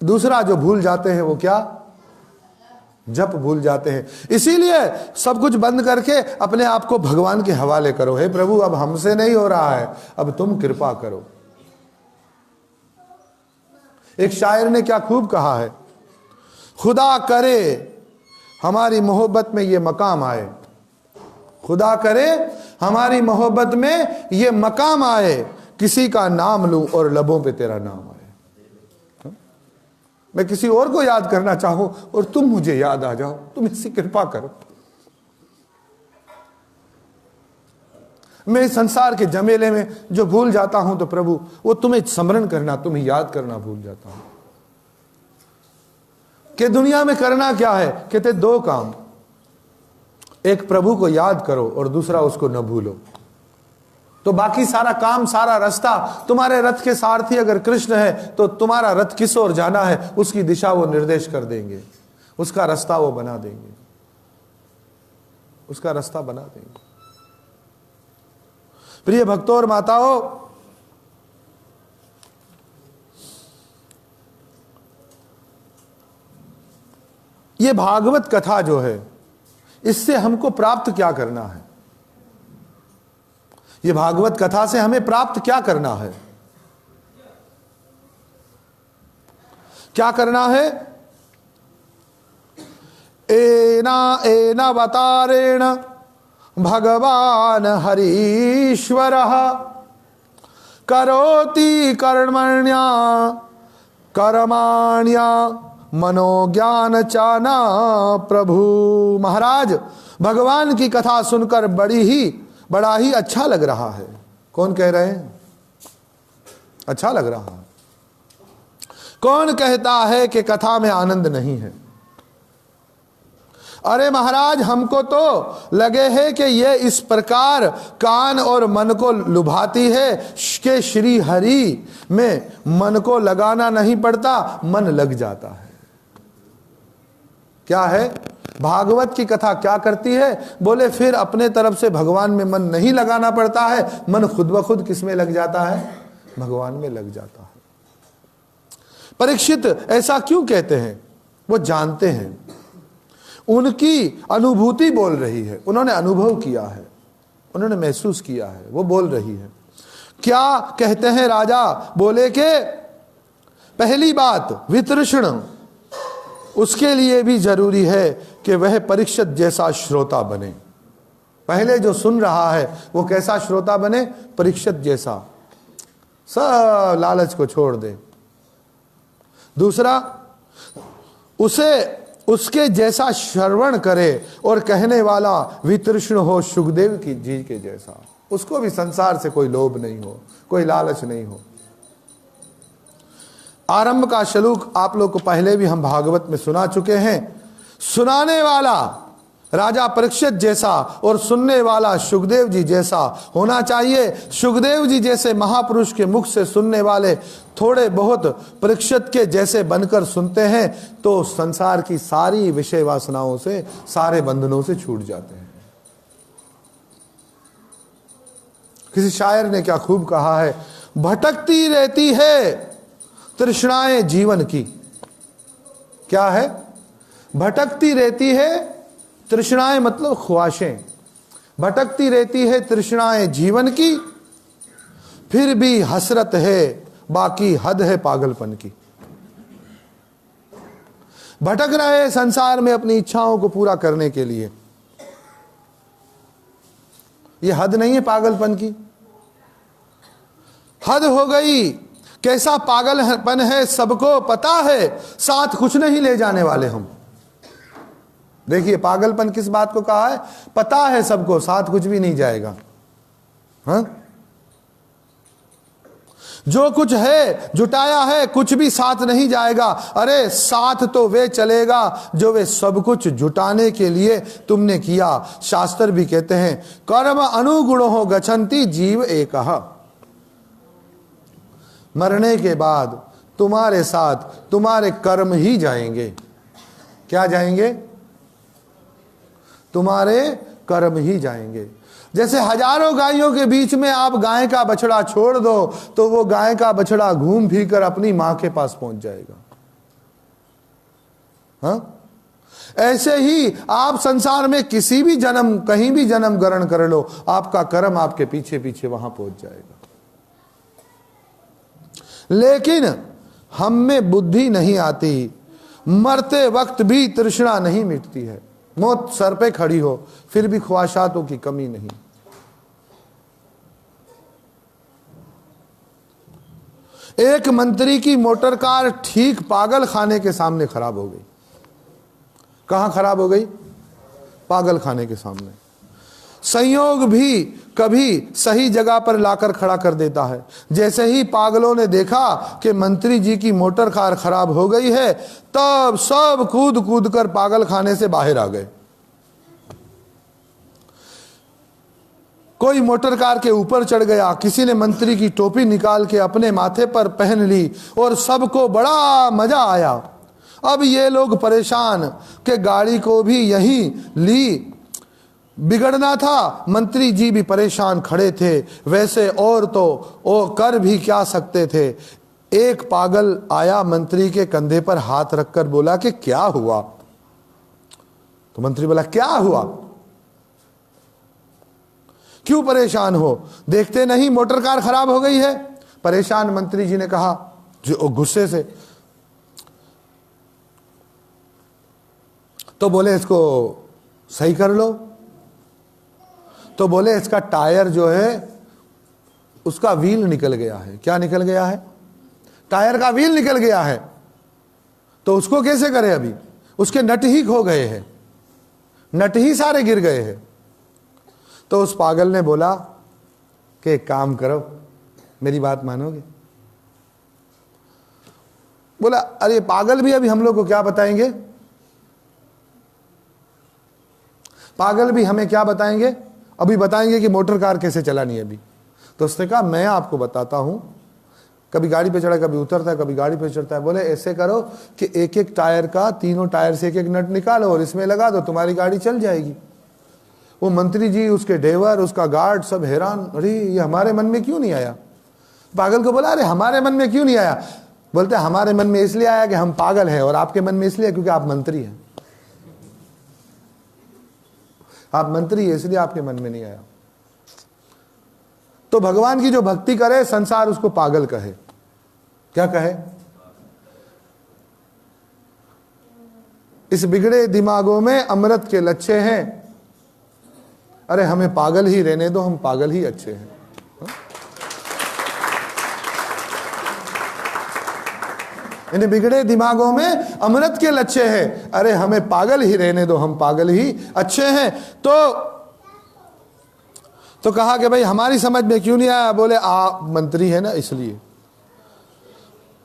दूसरा जो भूल जाते हैं वो क्या? जप भूल जाते हैं। इसीलिए सब कुछ बंद करके अपने आप को भगवान के हवाले करो। हे प्रभु, अब हमसे नहीं हो रहा है, अब तुम कृपा करो। एक शायर ने क्या खूब कहा है, खुदा करे हमारी मोहब्बत में ये मकाम आए, खुदा करे हमारी मोहब्बत में ये मकाम आए, किसी का नाम लूं और लबों पे तेरा नाम आए। मैं किसी और को याद करना चाहूं और तुम मुझे याद आ जाओ, तुम इससे कृपा करो। मैं इस संसार के जमेले में जो भूल जाता हूं तो प्रभु वो तुम्हें स्मरण करना, तुम्हें याद करना भूल जाता हूं। कि दुनिया में करना क्या है? कहते 2 काम, एक प्रभु को याद करो और दूसरा उसको न भूलो, तो बाकी सारा काम, सारा रास्ता, तुम्हारे रथ के सारथी अगर कृष्ण है तो तुम्हारा रथ किस ओर जाना है उसकी दिशा वो निर्देश कर देंगे, उसका रास्ता वो बना देंगे, उसका रास्ता बना देंगे। प्रिय भक्तों और माताओं, ये भागवत कथा जो है, इससे हमको प्राप्त क्या करना है? ये भागवत कथा से हमें प्राप्त क्या करना है? क्या करना है? एनावतारेण भगवान हरीश्वरः करोति कर्मण्या कर्माण्या मनोज्ञान चाना प्रभु। महाराज, भगवान की कथा सुनकर बड़ा ही अच्छा लग रहा है। कौन कह रहे हैं? अच्छा लग रहा है। कौन कहता है कि कथा में आनंद नहीं है? अरे महाराज, हमको तो लगे है कि ये इस प्रकार कान और मन को लुभाती है कि श्री हरि में मन को लगाना नहीं पड़ता, मन लग जाता है। क्या है? भागवत की कथा क्या करती है? बोले फिर अपने तरफ से भगवान में मन नहीं लगाना पड़ता है, मन खुद ब खुद किस में लग जाता है? भगवान में लग जाता है। परीक्षित ऐसा क्यों कहते हैं? वो जानते हैं, उनकी अनुभूति बोल रही है, उन्होंने अनुभव किया है, उन्होंने महसूस किया है, वो बोल रही है। क्या कहते हैं राजा? बोले कि पहली बात वितृष्ण, उसके लिए भी जरूरी है कि वह परीक्षित जैसा श्रोता बने। पहले जो सुन रहा है वो कैसा श्रोता बने? परीक्षित जैसा, सब लालच को छोड़ दे। दूसरा, उसके जैसा श्रवण करे और कहने वाला वितृष्ण हो सुखदेव की जी के जैसा, उसको भी संसार से कोई लोभ नहीं हो, कोई लालच नहीं हो। आरंभ का श्लोक आप लोग को पहले भी हम भागवत में सुना चुके हैं। सुनाने वाला राजा परीक्षित जैसा और सुनने वाला सुखदेव जी जैसा होना चाहिए। सुखदेव जी जैसे महापुरुष के मुख से सुनने वाले थोड़े बहुत परीक्षित के जैसे बनकर सुनते हैं तो संसार की सारी विषय वासनाओं से, सारे बंधनों से छूट जाते हैं। किसी शायर ने क्या खूब कहा है, भटकती रहती है तृष्णाएं जीवन की। क्या है? भटकती रहती है तृष्णाएं, मतलब ख्वाहिशें। भटकती रहती है तृष्णाएं जीवन की, फिर भी हसरत है, बाकी हद है पागलपन की। भटक रहे संसार में अपनी इच्छाओं को पूरा करने के लिए, ये हद नहीं है पागलपन की? हद हो गई। कैसा पागलपन है सबको पता है, साथ कुछ नहीं ले जाने वाले हम। देखिए पागलपन किस बात को कहा है? पता है सबको, साथ कुछ भी नहीं जाएगा। हाँ? जो कुछ है जुटाया है, कुछ भी साथ नहीं जाएगा। अरे साथ तो वे चलेगा जो वे सब कुछ जुटाने के लिए तुमने किया। शास्त्र भी कहते हैं कर्म अनुगुणो गच्छन्ति जीव एकः। मरने के बाद तुम्हारे साथ तुम्हारे कर्म ही जाएंगे। क्या जाएंगे? तुम्हारे कर्म ही जाएंगे। जैसे हजारों गायों के बीच में आप गाय का बछड़ा छोड़ दो तो वो गाय का बछड़ा घूम फिर कर अपनी मां के पास पहुंच जाएगा। हाँ? ऐसे ही आप संसार में किसी भी जन्म, कहीं भी जन्म ग्रहण कर लो, आपका कर्म आपके पीछे पीछे वहां पहुंच जाएगा। लेकिन हम में बुद्धि नहीं आती, मरते वक्त भी तृष्णा नहीं मिटती है। मौत सर पे खड़ी हो फिर भी ख्वाहिशातों की कमी नहीं। एक मंत्री की मोटर कार ठीक पागल खाने के सामने खराब हो गई। कहां खराब हो गई? पागल खाने के सामने। संयोग भी कभी सही जगह पर लाकर खड़ा कर देता है। जैसे ही पागलों ने देखा कि मंत्री जी की मोटर कार खराब हो गई है, तब सब कूद कूद कर पागल खाने से बाहर आ गए। कोई मोटर कार के ऊपर चढ़ गया, किसी ने मंत्री की टोपी निकाल के अपने माथे पर पहन ली और सबको बड़ा मजा आया। अब ये लोग परेशान कि गाड़ी को भी यहीं ली बिगड़ना था। मंत्री जी भी परेशान खड़े थे। वैसे और तो वो कर भी क्या सकते थे। एक पागल आया, मंत्री के कंधे पर हाथ रखकर बोला कि क्या हुआ? तो मंत्री बोला क्या हुआ? क्यों परेशान हो? देखते नहीं मोटर कार खराब हो गई है। परेशान मंत्री जी ने कहा जो गुस्से से, तो बोले इसको सही कर लो। तो बोले इसका टायर जो है उसका व्हील निकल गया है। क्या निकल गया है? टायर का व्हील निकल गया है। तो उसको कैसे करें? अभी उसके नट ही खो गए हैं, नट ही सारे गिर गए हैं। तो उस पागल ने बोला कि एक काम करो, मेरी बात मानोगे? बोला अरे पागल भी अभी हम लोग को क्या बताएंगे? पागल भी हमें क्या बताएंगे? अभी बताएंगे कि मोटर कार कैसे चलानी है अभी। तो उसने कहा मैं आपको बताता हूं। कभी गाड़ी पे चढ़ा, कभी उतरता है, कभी गाड़ी पे चढ़ता है। बोले ऐसे करो कि एक एक टायर का, तीनों टायर से एक एक नट निकालो और इसमें लगा दो, तुम्हारी गाड़ी चल जाएगी। वो मंत्री जी, उसके ड्राइवर, उसका गार्ड सब हैरान, अरे ये हमारे मन में क्यों नहीं आया? पागल को बोला अरे हमारे मन में क्यों नहीं आया? बोलते हमारे मन में इसलिए आया कि हम पागल हैं, और आपके मन में इसलिए क्योंकि आप मंत्री हैं। आप मंत्री है इसलिए आपके मन में नहीं आया। तो भगवान की जो भक्ति करे संसार उसको पागल कहे। क्या कहे? इस बिगड़े दिमागों में अमृत के लच्छे हैं। अरे हमें पागल ही रहने दो, हम पागल ही अच्छे हैं। इन बिगड़े दिमागों में अमृत के लच्छे हैं। अरे हमें पागल ही रहने दो, हम पागल ही अच्छे हैं। तो कहा कि भाई हमारी समझ में क्यों नहीं आया? बोले आप मंत्री है ना इसलिए।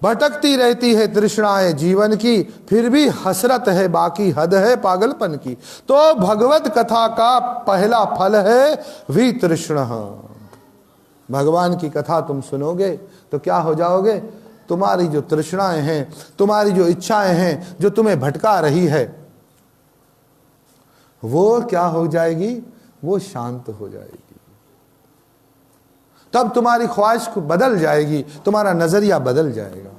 भटकती रहती है तृष्णाएं जीवन की, फिर भी हसरत है बाकी हद है पागलपन की। तो भगवत कथा का पहला फल है वितृष्ण। भगवान की कथा तुम सुनोगे तो क्या हो जाओगे? तुम्हारी जो तृष्णाएं हैं, तुम्हारी जो इच्छाएं हैं, जो तुम्हें भटका रही है, वो क्या हो जाएगी? वो शांत हो जाएगी। तब तुम्हारी ख्वाहिश बदल जाएगी, तुम्हारा नजरिया बदल जाएगा।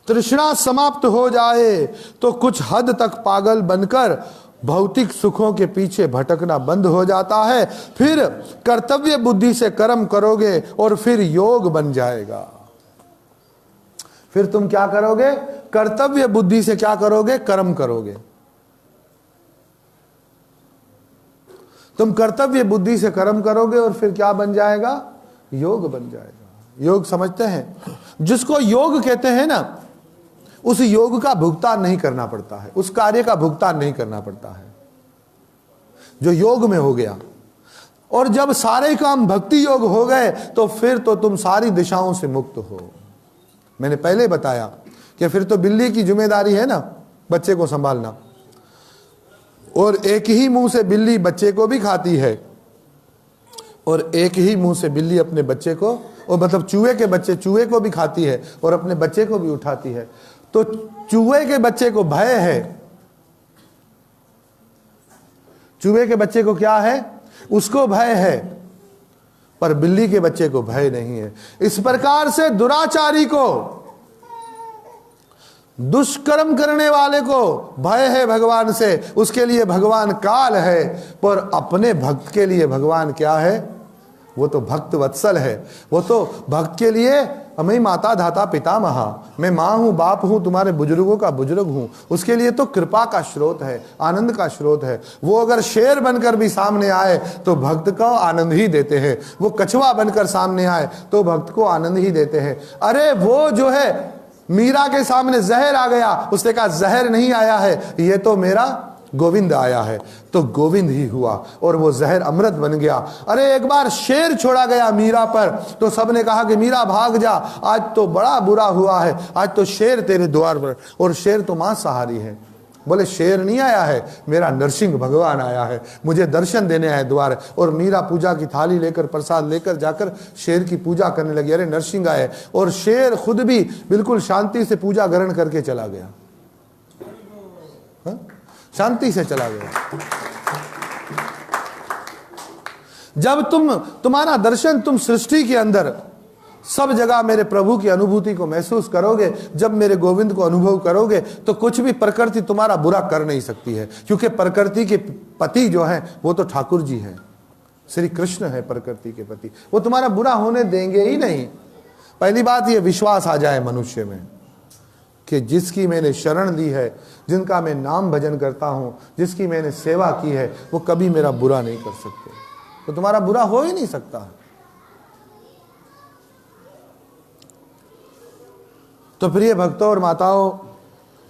तृष्णा समाप्त हो जाए तो कुछ हद तक पागल बनकर भौतिक सुखों के पीछे भटकना बंद हो जाता है। फिर कर्तव्य बुद्धि से कर्म करोगे और फिर योग बन जाएगा। फिर तुम क्या करोगे? कर्तव्य बुद्धि से क्या करोगे? कर्म करोगे। तुम कर्तव्य बुद्धि से कर्म करोगे और फिर क्या बन जाएगा? योग बन जाएगा। योग समझते हैं? जिसको योग कहते हैं ना, उस योग का भुगतान नहीं करना पड़ता है, उस कार्य का भुगतान नहीं करना पड़ता है जो योग में हो गया। और जब सारे काम भक्ति योग हो गए तो फिर तो तुम सारी दिशाओं से मुक्त हो। मैंने पहले बताया कि फिर तो बिल्ली की जिम्मेदारी है ना बच्चे को संभालना, और एक ही मुंह से बिल्ली बच्चे को भी खाती है, और एक ही मुंह से बिल्ली अपने बच्चे को, और मतलब चूहे के बच्चे चूहे को भी खाती है और अपने बच्चे को भी उठाती है। तो चूहे के बच्चे को भय है, चूहे के बच्चे को क्या है? उसको भय है, पर बिल्ली के बच्चे को भय नहीं है। इस प्रकार से दुराचारी को, दुष्कर्म करने वाले को भय है भगवान से, उसके लिए भगवान काल है, पर अपने भक्त के लिए भगवान क्या है? वो तो भक्त वत्सल है। वो तो भक्त के लिए मैं माता धाता पिता महा, मैं माँ हूँ, बाप हूँ, तुम्हारे बुजुर्गों का बुजुर्ग हूँ, उसके लिए तो कृपा का स्रोत है, आनंद का स्रोत है। वो अगर शेर बनकर भी सामने आए तो भक्त को आनंद ही देते हैं, वो कछुआ बनकर सामने आए तो भक्त को आनंद ही देते हैं। अरे वो जो है मीरा के सामने जहर आ गया, उसने कहा जहर नहीं आया है, ये तो मेरा गोविंद आया है, तो गोविंद ही हुआ और वो जहर अमृत बन गया। अरे एक बार शेर छोड़ा गया मीरा पर तो सबने कहा कि मीरा भाग जा, आज तो बड़ा बुरा हुआ है, आज तो शेर तेरे द्वार पर, और शेर तो मांसाहारी है। बोले शेर नहीं आया है, मेरा नरसिंह भगवान आया है, मुझे दर्शन देने आए द्वार। और मीरा पूजा की थाली लेकर, प्रसाद लेकर जाकर शेर की पूजा करने लगी। अरे नरसिंह आए, और शेर खुद भी बिल्कुल शांति से पूजा ग्रहण करके चला गया, शांति से चला गया। जब तुम्हारा दर्शन, तुम सृष्टि के अंदर सब जगह मेरे प्रभु की अनुभूति को महसूस करोगे, जब मेरे गोविंद को अनुभव करोगे, तो कुछ भी प्रकृति तुम्हारा बुरा कर नहीं सकती है, क्योंकि प्रकृति के पति जो है वो तो ठाकुर जी हैं, श्री कृष्ण है प्रकृति के पति। वो तुम्हारा बुरा होने देंगे ही नहीं। पहली बात ये विश्वास आ जाए मनुष्य में कि जिसकी मैंने शरण ली है, जिनका मैं नाम भजन करता हूं, जिसकी मैंने सेवा की है, वो कभी मेरा बुरा नहीं कर सकते। तो तुम्हारा बुरा हो ही नहीं सकता। तो प्रिय भक्तों और माताओं,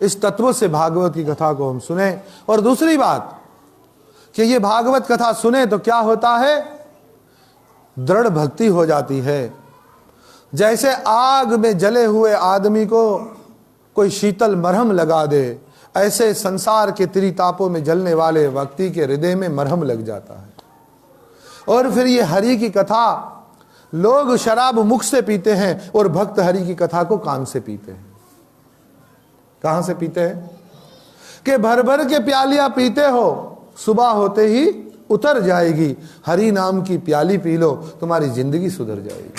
इस तत्व से भागवत की कथा को हम सुने। और दूसरी बात कि ये भागवत कथा सुने तो क्या होता है? दृढ़ भक्ति हो जाती है। जैसे आग में जले हुए आदमी को कोई शीतल मरहम लगा दे, ऐसे संसार के त्रितापों में जलने वाले व्यक्ति के हृदय में मरहम लग जाता है। और फिर ये हरि की कथा, लोग शराब मुख से पीते हैं और भक्त हरि की कथा को कान से पीते हैं। कहां से पीते हैं? कि भर भर के प्यालियां पीते हो, सुबह होते ही उतर जाएगी। हरि नाम की प्याली पी लो, तुम्हारी जिंदगी सुधर जाएगी।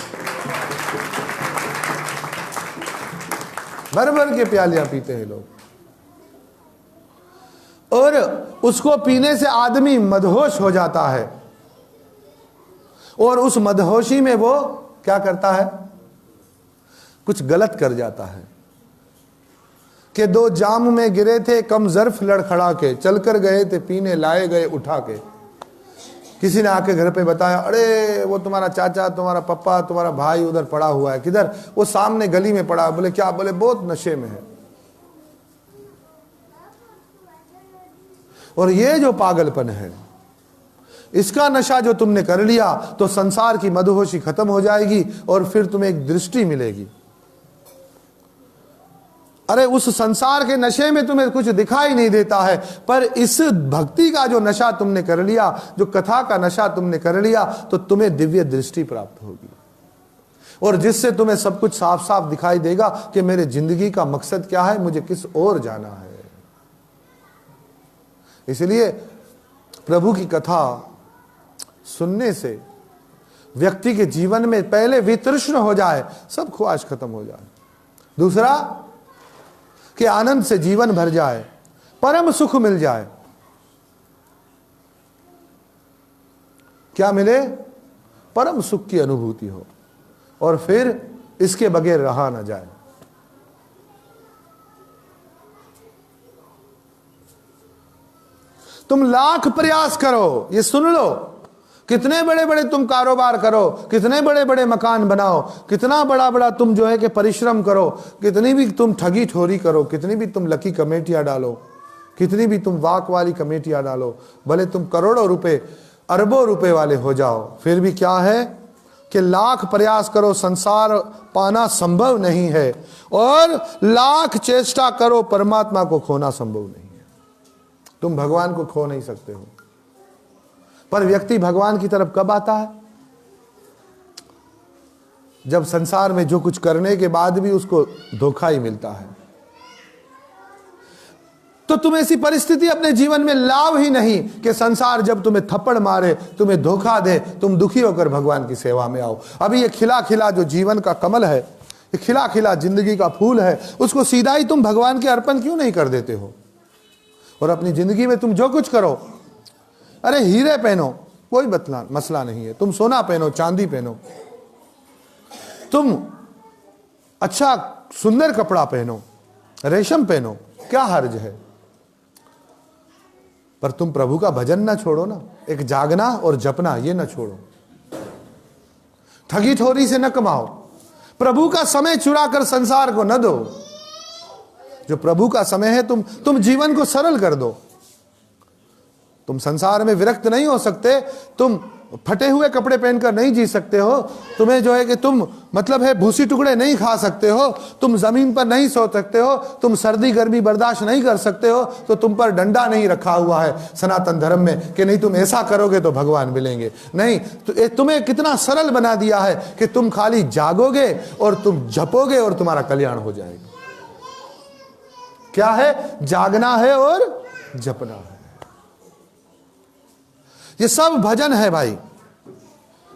भर भर के प्यालियां पीते हैं लोग, और उसको पीने से आदमी मदहोश हो जाता है, और उस मदहोशी में वो क्या करता है? कुछ गलत कर जाता है। कि दो जाम में गिरे थे कम जर्फ लड़खड़ा के, चलकर गए थे पीने लाए गए उठा के। किसी ने आके घर पे बताया, अरे वो तुम्हारा चाचा, तुम्हारा पप्पा, तुम्हारा भाई उधर पड़ा हुआ है। किधर? वो सामने गली में पड़ा। बोले क्या? बोले बहुत नशे में है। और ये जो पागलपन है, इसका नशा जो तुमने कर लिया, तो संसार की मदहोशी खत्म हो जाएगी और फिर तुम्हें एक दृष्टि मिलेगी। अरे उस संसार के नशे में तुम्हें कुछ दिखाई नहीं देता है, पर इस भक्ति का जो नशा तुमने कर लिया, जो कथा का नशा तुमने कर लिया, तो तुम्हें दिव्य दृष्टि प्राप्त होगी, और जिससे तुम्हें सब कुछ साफ साफ दिखाई देगा कि मेरे जिंदगी का मकसद क्या है, मुझे किस ओर जाना है। इसलिए प्रभु की कथा सुनने से व्यक्ति के जीवन में पहले वितृष्ण हो जाए, सब ख्वाहिश खत्म हो जाए। दूसरा कि आनंद से जीवन भर जाए, परम सुख मिल जाए। क्या मिले? परम सुख की अनुभूति हो, और फिर इसके बगैर रहा ना जाए। तुम लाख प्रयास करो, ये सुन लो, कितने बड़े बड़े तुम कारोबार करो, कितने बड़े बड़े मकान बनाओ, कितना बड़ा बड़ा तुम जो है कि परिश्रम करो, कितनी भी तुम ठगी ठोरी करो, कितनी भी तुम लकी कमेटियां डालो, कितनी भी तुम वाक वाली कमेटियां डालो, भले तुम करोड़ों रुपए अरबों रुपए वाले हो जाओ, फिर भी क्या है कि लाख प्रयास करो, संसार पाना संभव नहीं है, और लाख चेष्टा करो, परमात्मा को खोना संभव नहीं है। तुम भगवान को खो नहीं सकते हो। पर व्यक्ति भगवान की तरफ कब आता है? जब संसार में जो कुछ करने के बाद भी उसको धोखा ही मिलता है। तो तुम ऐसी परिस्थिति अपने जीवन में लाओ ही नहीं कि संसार जब तुम्हें थप्पड़ मारे, तुम्हें धोखा दे, तुम दुखी होकर भगवान की सेवा में आओ। अभी ये खिला खिला जो जीवन का कमल है, ये खिला खिला जिंदगी का फूल है, उसको सीधा ही तुम भगवान के अर्पण क्यों नहीं कर देते हो? और अपनी जिंदगी में तुम जो कुछ करो, अरे हीरे पहनो, कोई मसला नहीं है, तुम सोना पहनो, चांदी पहनो, तुम अच्छा सुंदर कपड़ा पहनो, रेशम पहनो, क्या हर्ज है? पर तुम प्रभु का भजन ना छोड़ो ना, एक जागना और जपना ये ना छोड़ो। ठगी ठोरी से न कमाओ, प्रभु का समय चुरा कर संसार को न दो। जो प्रभु का समय है, तुम जीवन को सरल कर दो। तुम संसार में विरक्त नहीं हो सकते, तुम फटे हुए कपड़े पहनकर नहीं जी सकते हो, तुम्हें जो है कि तुम मतलब है भूसी टुकड़े नहीं खा सकते हो, तुम जमीन पर नहीं सो सकते हो, तुम सर्दी गर्मी बर्दाश्त नहीं कर सकते हो, तो तुम पर डंडा नहीं रखा हुआ है सनातन धर्म में कि नहीं तुम ऐसा करोगे तो भगवान मिलेंगे। नहीं, तो तुम्हें कितना सरल बना दिया है कि तुम खाली जागोगे और तुम जपोगे और तुम्हारा कल्याण हो जाएगा। क्या है? जागना है और जपना है। ये सब भजन है भाई।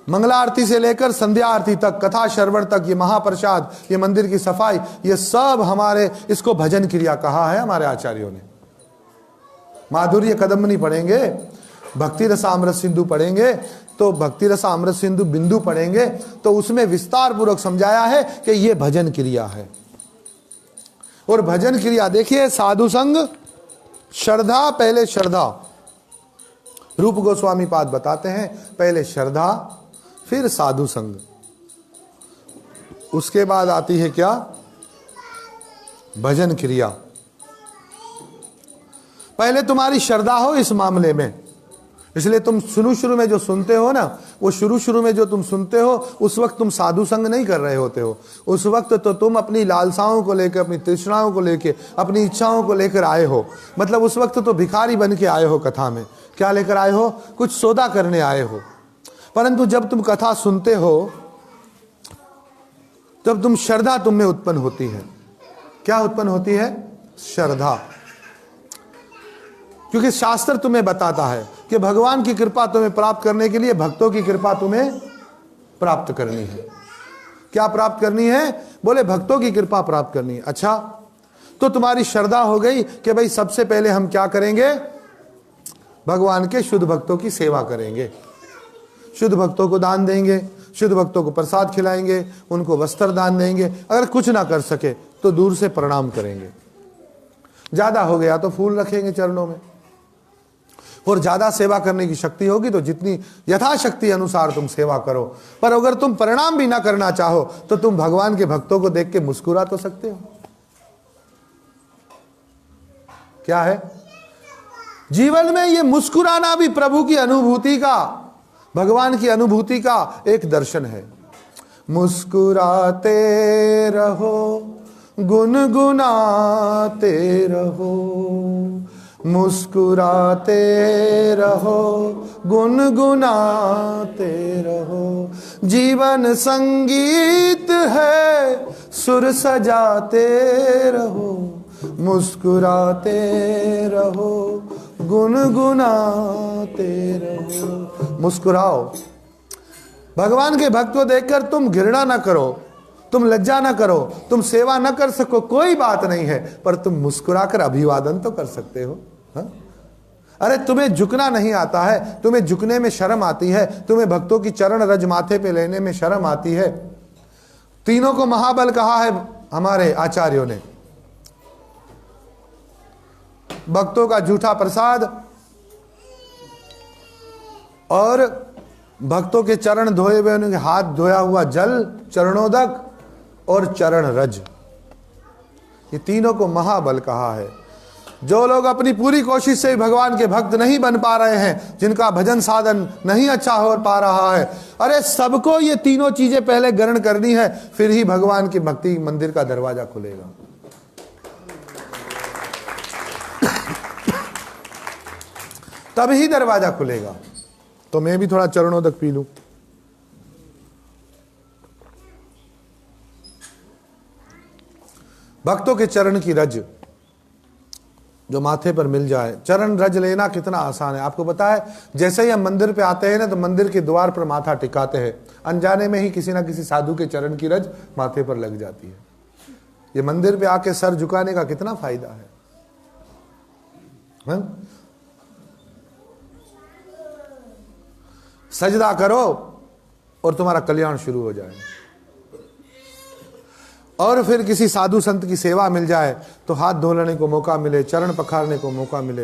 मंगला आरती से लेकर संध्या आरती तक, कथा श्रवण तक, ये महाप्रसाद, ये मंदिर की सफाई, ये सब हमारे, इसको भजन क्रिया कहा है हमारे आचार्यों ने। माधुर्य कदम्बनी पढ़ेंगे, भक्ति रस अमृत सिंधु पढ़ेंगे, तो भक्ति रस अमृत सिंधु बिंदु पढ़ेंगे तो उसमें विस्तार पूर्वक समझाया है कि ये भजन क्रिया है। और भजन क्रिया देखिए, साधु संग, श्रद्धा, पहले श्रद्धा, रूप गोस्वामी पाद बताते हैं, पहले श्रद्धा फिर साधु संग, उसके बाद आती है क्या? भजन क्रिया। पहले तुम्हारी श्रद्धा हो इस मामले में, इसलिए तुम शुरू में जो सुनते हो ना, वो शुरू में जो तुम सुनते हो उस वक्त तुम साधु संग नहीं कर रहे होते हो। उस वक्त तो तुम अपनी लालसाओं को लेकर, अपनी तृष्णाओं को लेकर, अपनी इच्छाओं को लेकर आए हो। मतलब उस वक्त तो भिखारी बन के आए हो कथा में। क्या लेकर आए हो? कुछ सौदा करने आए हो। परंतु जब तुम कथा सुनते हो तब तुम श्रद्धा तुम में उत्पन्न होती है। क्या उत्पन्न होती है? श्रद्धा। क्योंकि शास्त्र तुम्हें बताता है कि भगवान की कृपा तुम्हें प्राप्त करने के लिए भक्तों की कृपा तुम्हें प्राप्त करनी है। क्या प्राप्त करनी है? बोले भक्तों की कृपा प्राप्त करनी है। अच्छा, तो तुम्हारी श्रद्धा हो गई कि भाई सबसे पहले हम क्या करेंगे? भगवान के शुद्ध भक्तों की सेवा करेंगे, शुद्ध भक्तों को दान देंगे, शुद्ध भक्तों को प्रसाद खिलाएंगे, उनको वस्त्र दान देंगे। अगर कुछ ना कर सके तो दूर से प्रणाम करेंगे। ज्यादा हो गया तो फूल रखेंगे चरणों में। और ज्यादा सेवा करने की शक्ति होगी तो जितनी यथाशक्ति अनुसार तुम सेवा करो। पर अगर तुम प्रणाम भी ना करना चाहो तो तुम भगवान के भक्तों को देख के मुस्कुरा तो सकते हो। क्या है? जीवन में ये मुस्कुराना भी प्रभु की अनुभूति का, भगवान की अनुभूति का एक दर्शन है। मुस्कुराते रहो गुनगुनाते रहो, मुस्कुराते रहो, गुनगुनाते रहो। जीवन संगीत है, सुर सजाते रहो, मुस्कुराते रहो, गुनगुनाते रहो। मुस्कुराओ। भगवान के भक्त को देखकर तुम घृणा ना करो, तुम लज्जा ना करो, तुम सेवा ना कर सको, कोई बात नहीं है, पर तुम मुस्कुराकर अभिवादन तो कर सकते हो। हा? अरे तुम्हें झुकना नहीं आता है, तुम्हें झुकने में शर्म आती है, तुम्हें भक्तों की चरण रज माथे पे लेने में शर्म आती है। तीनों को महाबल कहा है हमारे आचार्यों ने। भक्तों का झूठा प्रसाद और भक्तों के चरण धोए हुए, उनके हाथ धोया हुआ जल, चरणोदक और चरण रज, ये तीनों को महाबल कहा है। जो लोग अपनी पूरी कोशिश से भगवान के भक्त नहीं बन पा रहे हैं, जिनका भजन साधन नहीं अच्छा हो पा रहा है, अरे सबको ये तीनों चीजें पहले ग्रहण करनी है, फिर ही भगवान की भक्ति मंदिर का दरवाजा खुलेगा। तब ही दरवाजा खुलेगा। तो मैं भी थोड़ा चरणोदक पी लूं। भक्तों के चरण की रज जो माथे पर मिल जाए, चरण रज लेना कितना आसान है। आपको पता है, जैसे ही हम मंदिर पे आते हैं ना, तो मंदिर के द्वार पर माथा टिकाते हैं, अनजाने में ही किसी ना किसी साधु के चरण की रज माथे पर लग जाती है। ये मंदिर पे आके सर झुकाने का कितना फायदा है, हाँ? सजदा करो और तुम्हारा कल्याण शुरू हो जाए। और फिर किसी साधु संत की सेवा मिल जाए तो हाथ धो लेने को मौका मिले, चरण पखारने को मौका मिले।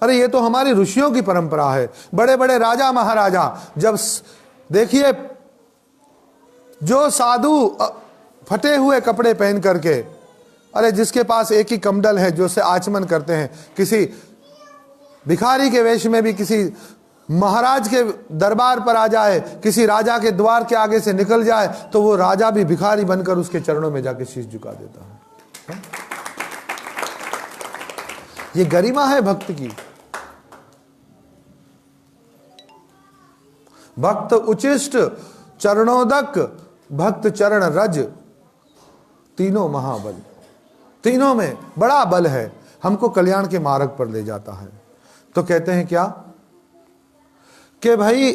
अरे ये तो हमारी ऋषियों की परंपरा है। बड़े बड़े राजा महाराजा, जब देखिए जो साधु फटे हुए कपड़े पहन करके, अरे जिसके पास एक ही कमंडल है, जो से आचमन करते हैं, किसी भिखारी के वेश में भी किसी महाराज के दरबार पर आ जाए, किसी राजा के द्वार के आगे से निकल जाए, तो वो राजा भी भिखारी बनकर उसके चरणों में जाके शीश झुका देता है। ये गरिमा है भक्त की। भक्त उचिष्ट, चरणोदक, भक्त चरण रज, तीनों महाबल, तीनों में बड़ा बल है, हमको कल्याण के मार्ग पर ले जाता है। तो कहते हैं क्या कि भाई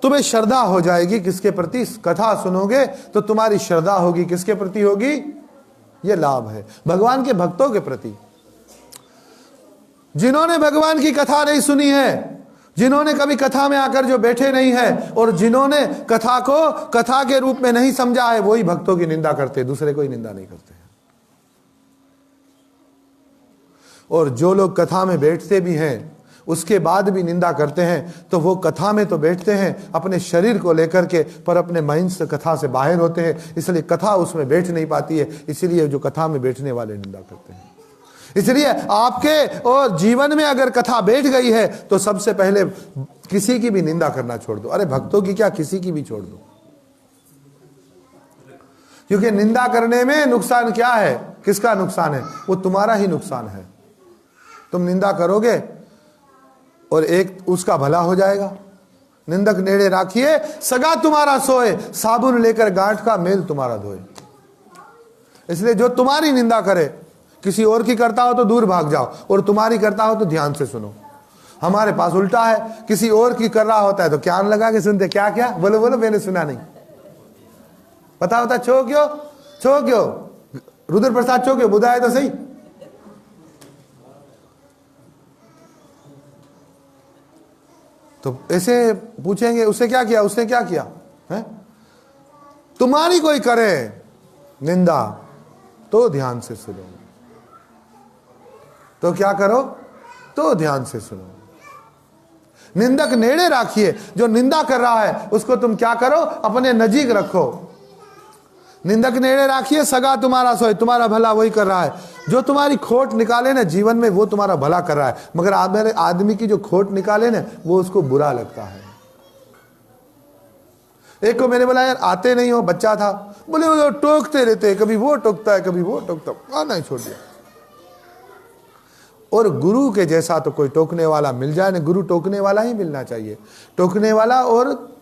तुम्हें श्रद्धा हो जाएगी किसके प्रति? कथा सुनोगे तो तुम्हारी श्रद्धा होगी, किसके प्रति होगी? ये लाभ है भगवान के भक्तों के प्रति। जिन्होंने भगवान की कथा नहीं सुनी है, जिन्होंने कभी कथा में आकर जो बैठे नहीं है, और जिन्होंने कथा को कथा के रूप में नहीं समझा है, वही भक्तों की निंदा करते, दूसरे कोई निंदा नहीं करते हैं। और जो लोग कथा में बैठते भी हैं उसके बाद भी निंदा करते हैं, तो वो कथा में तो बैठते हैं अपने शरीर को लेकर के, पर अपने माइंड से कथा से बाहर होते हैं, इसलिए कथा उसमें बैठ नहीं पाती है। इसीलिए जो कथा में बैठने वाले निंदा करते हैं। इसलिए आपके और जीवन में अगर कथा बैठ गई है तो सबसे पहले किसी की भी निंदा करना छोड़ दो। अरे भक्तों की क्या, किसी की भी छोड़ दो, क्योंकि निंदा करने में नुकसान क्या है? किसका नुकसान है? वो तुम्हारा ही नुकसान है। तुम निंदा करोगे और एक उसका भला हो जाएगा। निंदक नेड़े राखिए, सगा तुम्हारा सोए, साबुन लेकर गांठ का मेल तुम्हारा धोए। इसलिए जो तुम्हारी निंदा करे, किसी और की करता हो तो दूर भाग जाओ, और तुम्हारी करता हो तो ध्यान से सुनो। हमारे पास उल्टा है, किसी और की कर रहा होता है तो कान लगा के सुनते, क्या क्या बोलो बोलो, मैंने सुना नहीं। पता होता छो क्यों रुद्र प्रसाद छो क्यों बुधाए तो सही। तो ऐसे पूछेंगे उससे क्या किया, उसने क्या किया है? तुम्हारी कोई करे निंदा तो ध्यान से सुनो, तो क्या करो? तो ध्यान से सुनो। निंदक नेड़े राखिए, जो निंदा कर रहा है उसको तुम क्या करो? अपने नजीक रखो। निंदक नेड़े राखिए, सगा तुम्हारा सोए, तुम्हारा भला वही कर रहा है। जो तुम्हारी खोट निकाले ना जीवन में, वो तुम्हारा भला कर रहा है, मगर आदमी की जो खोट निकाले ना, वो उसको बुरा लगता है। एक को मैंने बोला यार आते नहीं हो, बच्चा था, बोले वो टोकते रहते, कभी वो टोकता है कभी वो टोकता, आना ही छोड़ दिया। और गुरु के जैसा तो कोई टोकने वाला मिल जाए ना, गुरु टोकने वाला ही मिलना चाहिए, टोकने वाला और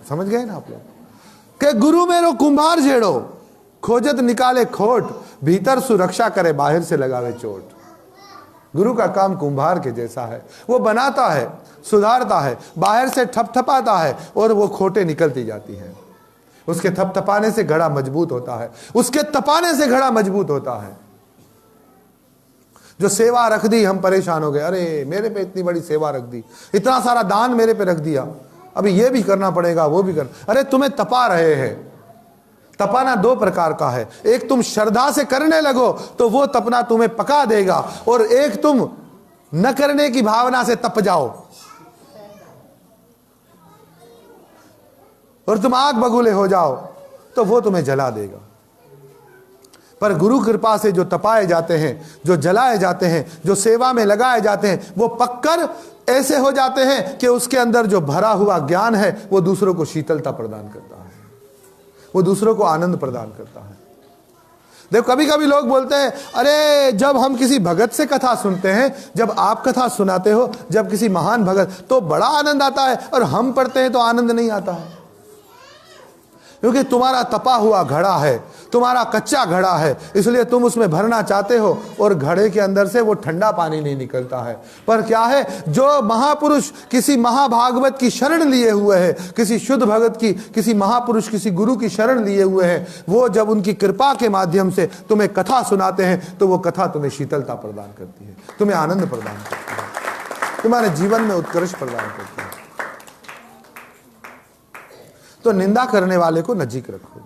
समझ गए ना आप लोग कि गुरु मेरो कुंभार जेड़ो, खोजत निकाले खोट, भीतर सुरक्षा करे बाहर से लगावे चोट। गुरु का काम कुंभार के जैसा है, वो बनाता है, सुधारता है, बाहर से ठपठपाता है और वो खोटे निकलती जाती हैं। उसके थपथपाने से घड़ा मजबूत होता है, उसके तपाने से घड़ा मजबूत होता है। जो सेवा रख दी हम परेशान हो गए, अरे मेरे पे इतनी बड़ी सेवा रख दी, इतना सारा दान मेरे पे रख दिया, अभी ये भी करना पड़ेगा वो भी करना। अरे तुम्हें तपा रहे हैं। तपाना दो प्रकार का है, एक तुम श्रद्धा से करने लगो तो वो तपना तुम्हें पका देगा, और एक तुम न करने की भावना से तप जाओ और तुम आग बगुले हो जाओ तो वो तुम्हें जला देगा। पर गुरु कृपा से जो तपाए जाते हैं, जो जलाए जाते हैं, जो सेवा में लगाए जाते हैं, वो पककर ऐसे हो जाते हैं कि उसके अंदर जो भरा हुआ ज्ञान है वो दूसरों को शीतलता प्रदान करता है, वो दूसरों को आनंद प्रदान करता है। देखो कभी कभी लोग बोलते हैं अरे जब हम किसी भगत से कथा सुनते हैं, जब आप कथा सुनाते हो, जब किसी महान भगत, तो बड़ा आनंद आता है, और हम पढ़ते हैं तो आनंद नहीं आता है, क्योंकि तुम्हारा तपा हुआ घड़ा है, तुम्हारा कच्चा घड़ा है, इसलिए तुम उसमें भरना चाहते हो और घड़े के अंदर से वो ठंडा पानी नहीं निकलता है। पर क्या है, जो महापुरुष किसी महाभागवत की शरण लिए हुए हैं, किसी शुद्ध भगत की, किसी महापुरुष, किसी गुरु की शरण लिए हुए हैं, वो जब उनकी कृपा के माध्यम से तुम्हें कथा सुनाते हैं तो वो कथा तुम्हें शीतलता प्रदान करती है, तुम्हें आनंद प्रदान करती है, तुम्हारे जीवन में उत्कर्ष प्रदान करती है। तो निंदा करने वाले को नजीक रखो।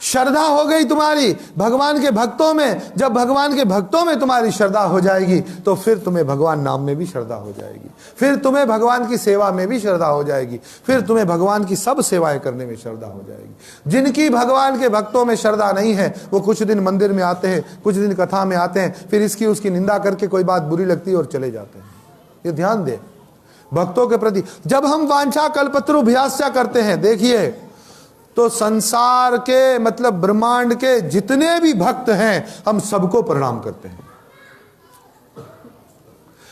श्रद्धा हो गई तुम्हारी भगवान के भक्तों में, जब भगवान के भक्तों में तुम्हारी श्रद्धा हो जाएगी तो फिर तुम्हें भगवान नाम में भी श्रद्धा हो जाएगी, फिर तुम्हें भगवान की सेवा में भी श्रद्धा हो जाएगी, फिर तुम्हें भगवान की सब सेवाएं करने में श्रद्धा हो जाएगी। जिनकी भगवान के भक्तों में श्रद्धा नहीं है वो कुछ दिन मंदिर में आते हैं, कुछ दिन कथा में आते हैं, फिर इसकी उसकी निंदा करके कोई बात बुरी लगती है और चले जाते हैं। ये ध्यान दे भक्तों के प्रति। जब हम वांछा कल्पतरुभ्यास्या करते हैं, देखिए तो संसार के मतलब ब्रह्मांड के जितने भी भक्त हैं हम सबको प्रणाम करते हैं।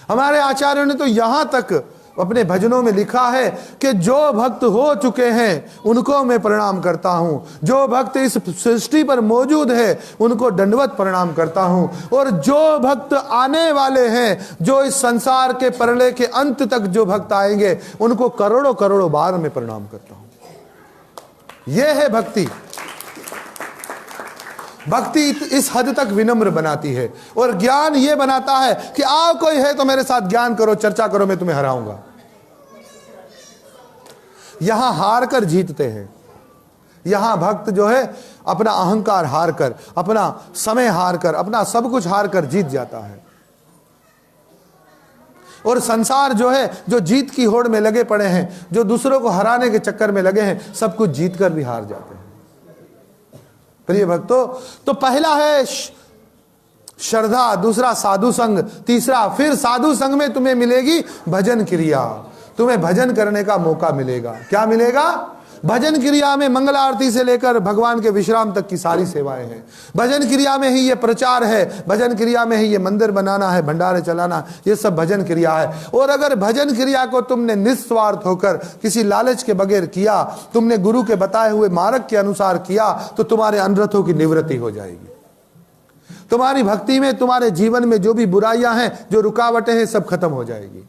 हमारे आचार्यों ने तो यहां तक अपने भजनों में लिखा है कि जो भक्त हो चुके हैं उनको मैं प्रणाम करता हूं, जो भक्त इस सृष्टि पर मौजूद है उनको दंडवत प्रणाम करता हूं, और जो भक्त आने वाले हैं, जो इस संसार के प्रलय के अंत तक जो भक्त आएंगे उनको करोड़ों करोड़ों बार मैं प्रणाम करता हूं। यह है भक्ति। भक्ति इस हद तक विनम्र बनाती है, और ज्ञान ये बनाता है कि आओ कोई है तो मेरे साथ ज्ञान करो, चर्चा करो, मैं तुम्हें हराऊंगा। यहां हार कर जीतते हैं। यहां भक्त जो है अपना अहंकार हार कर, अपना समय हार कर, अपना सब कुछ हार कर जीत जाता है। और संसार जो है, जो जीत की होड़ में लगे पड़े हैं, जो दूसरों को हराने के चक्कर में लगे हैं, सब कुछ जीत कर भी हार जाते हैं। प्रिय भक्तों, तो पहला है श्रद्धा, दूसरा साधु संग, तीसरा फिर साधु संग में तुम्हें मिलेगी भजन क्रिया, तुम्हें भजन करने का मौका मिलेगा। क्या मिलेगा? भजन क्रिया में मंगल आरती से लेकर भगवान के विश्राम तक की सारी सेवाएं हैं। भजन क्रिया में ही ये प्रचार है, भजन क्रिया में ही ये मंदिर बनाना है, भंडारे चलाना, ये सब भजन क्रिया है। और अगर भजन क्रिया को तुमने निस्वार्थ होकर किसी लालच के बगैर किया, तुमने गुरु के बताए हुए मार्ग के अनुसार किया, तो तुम्हारे अनर्थों की निवृत्ति हो जाएगी। तुम्हारी भक्ति में, तुम्हारे जीवन में जो भी बुराइयां हैं, जो रुकावटें हैं, सब खत्म हो जाएगी।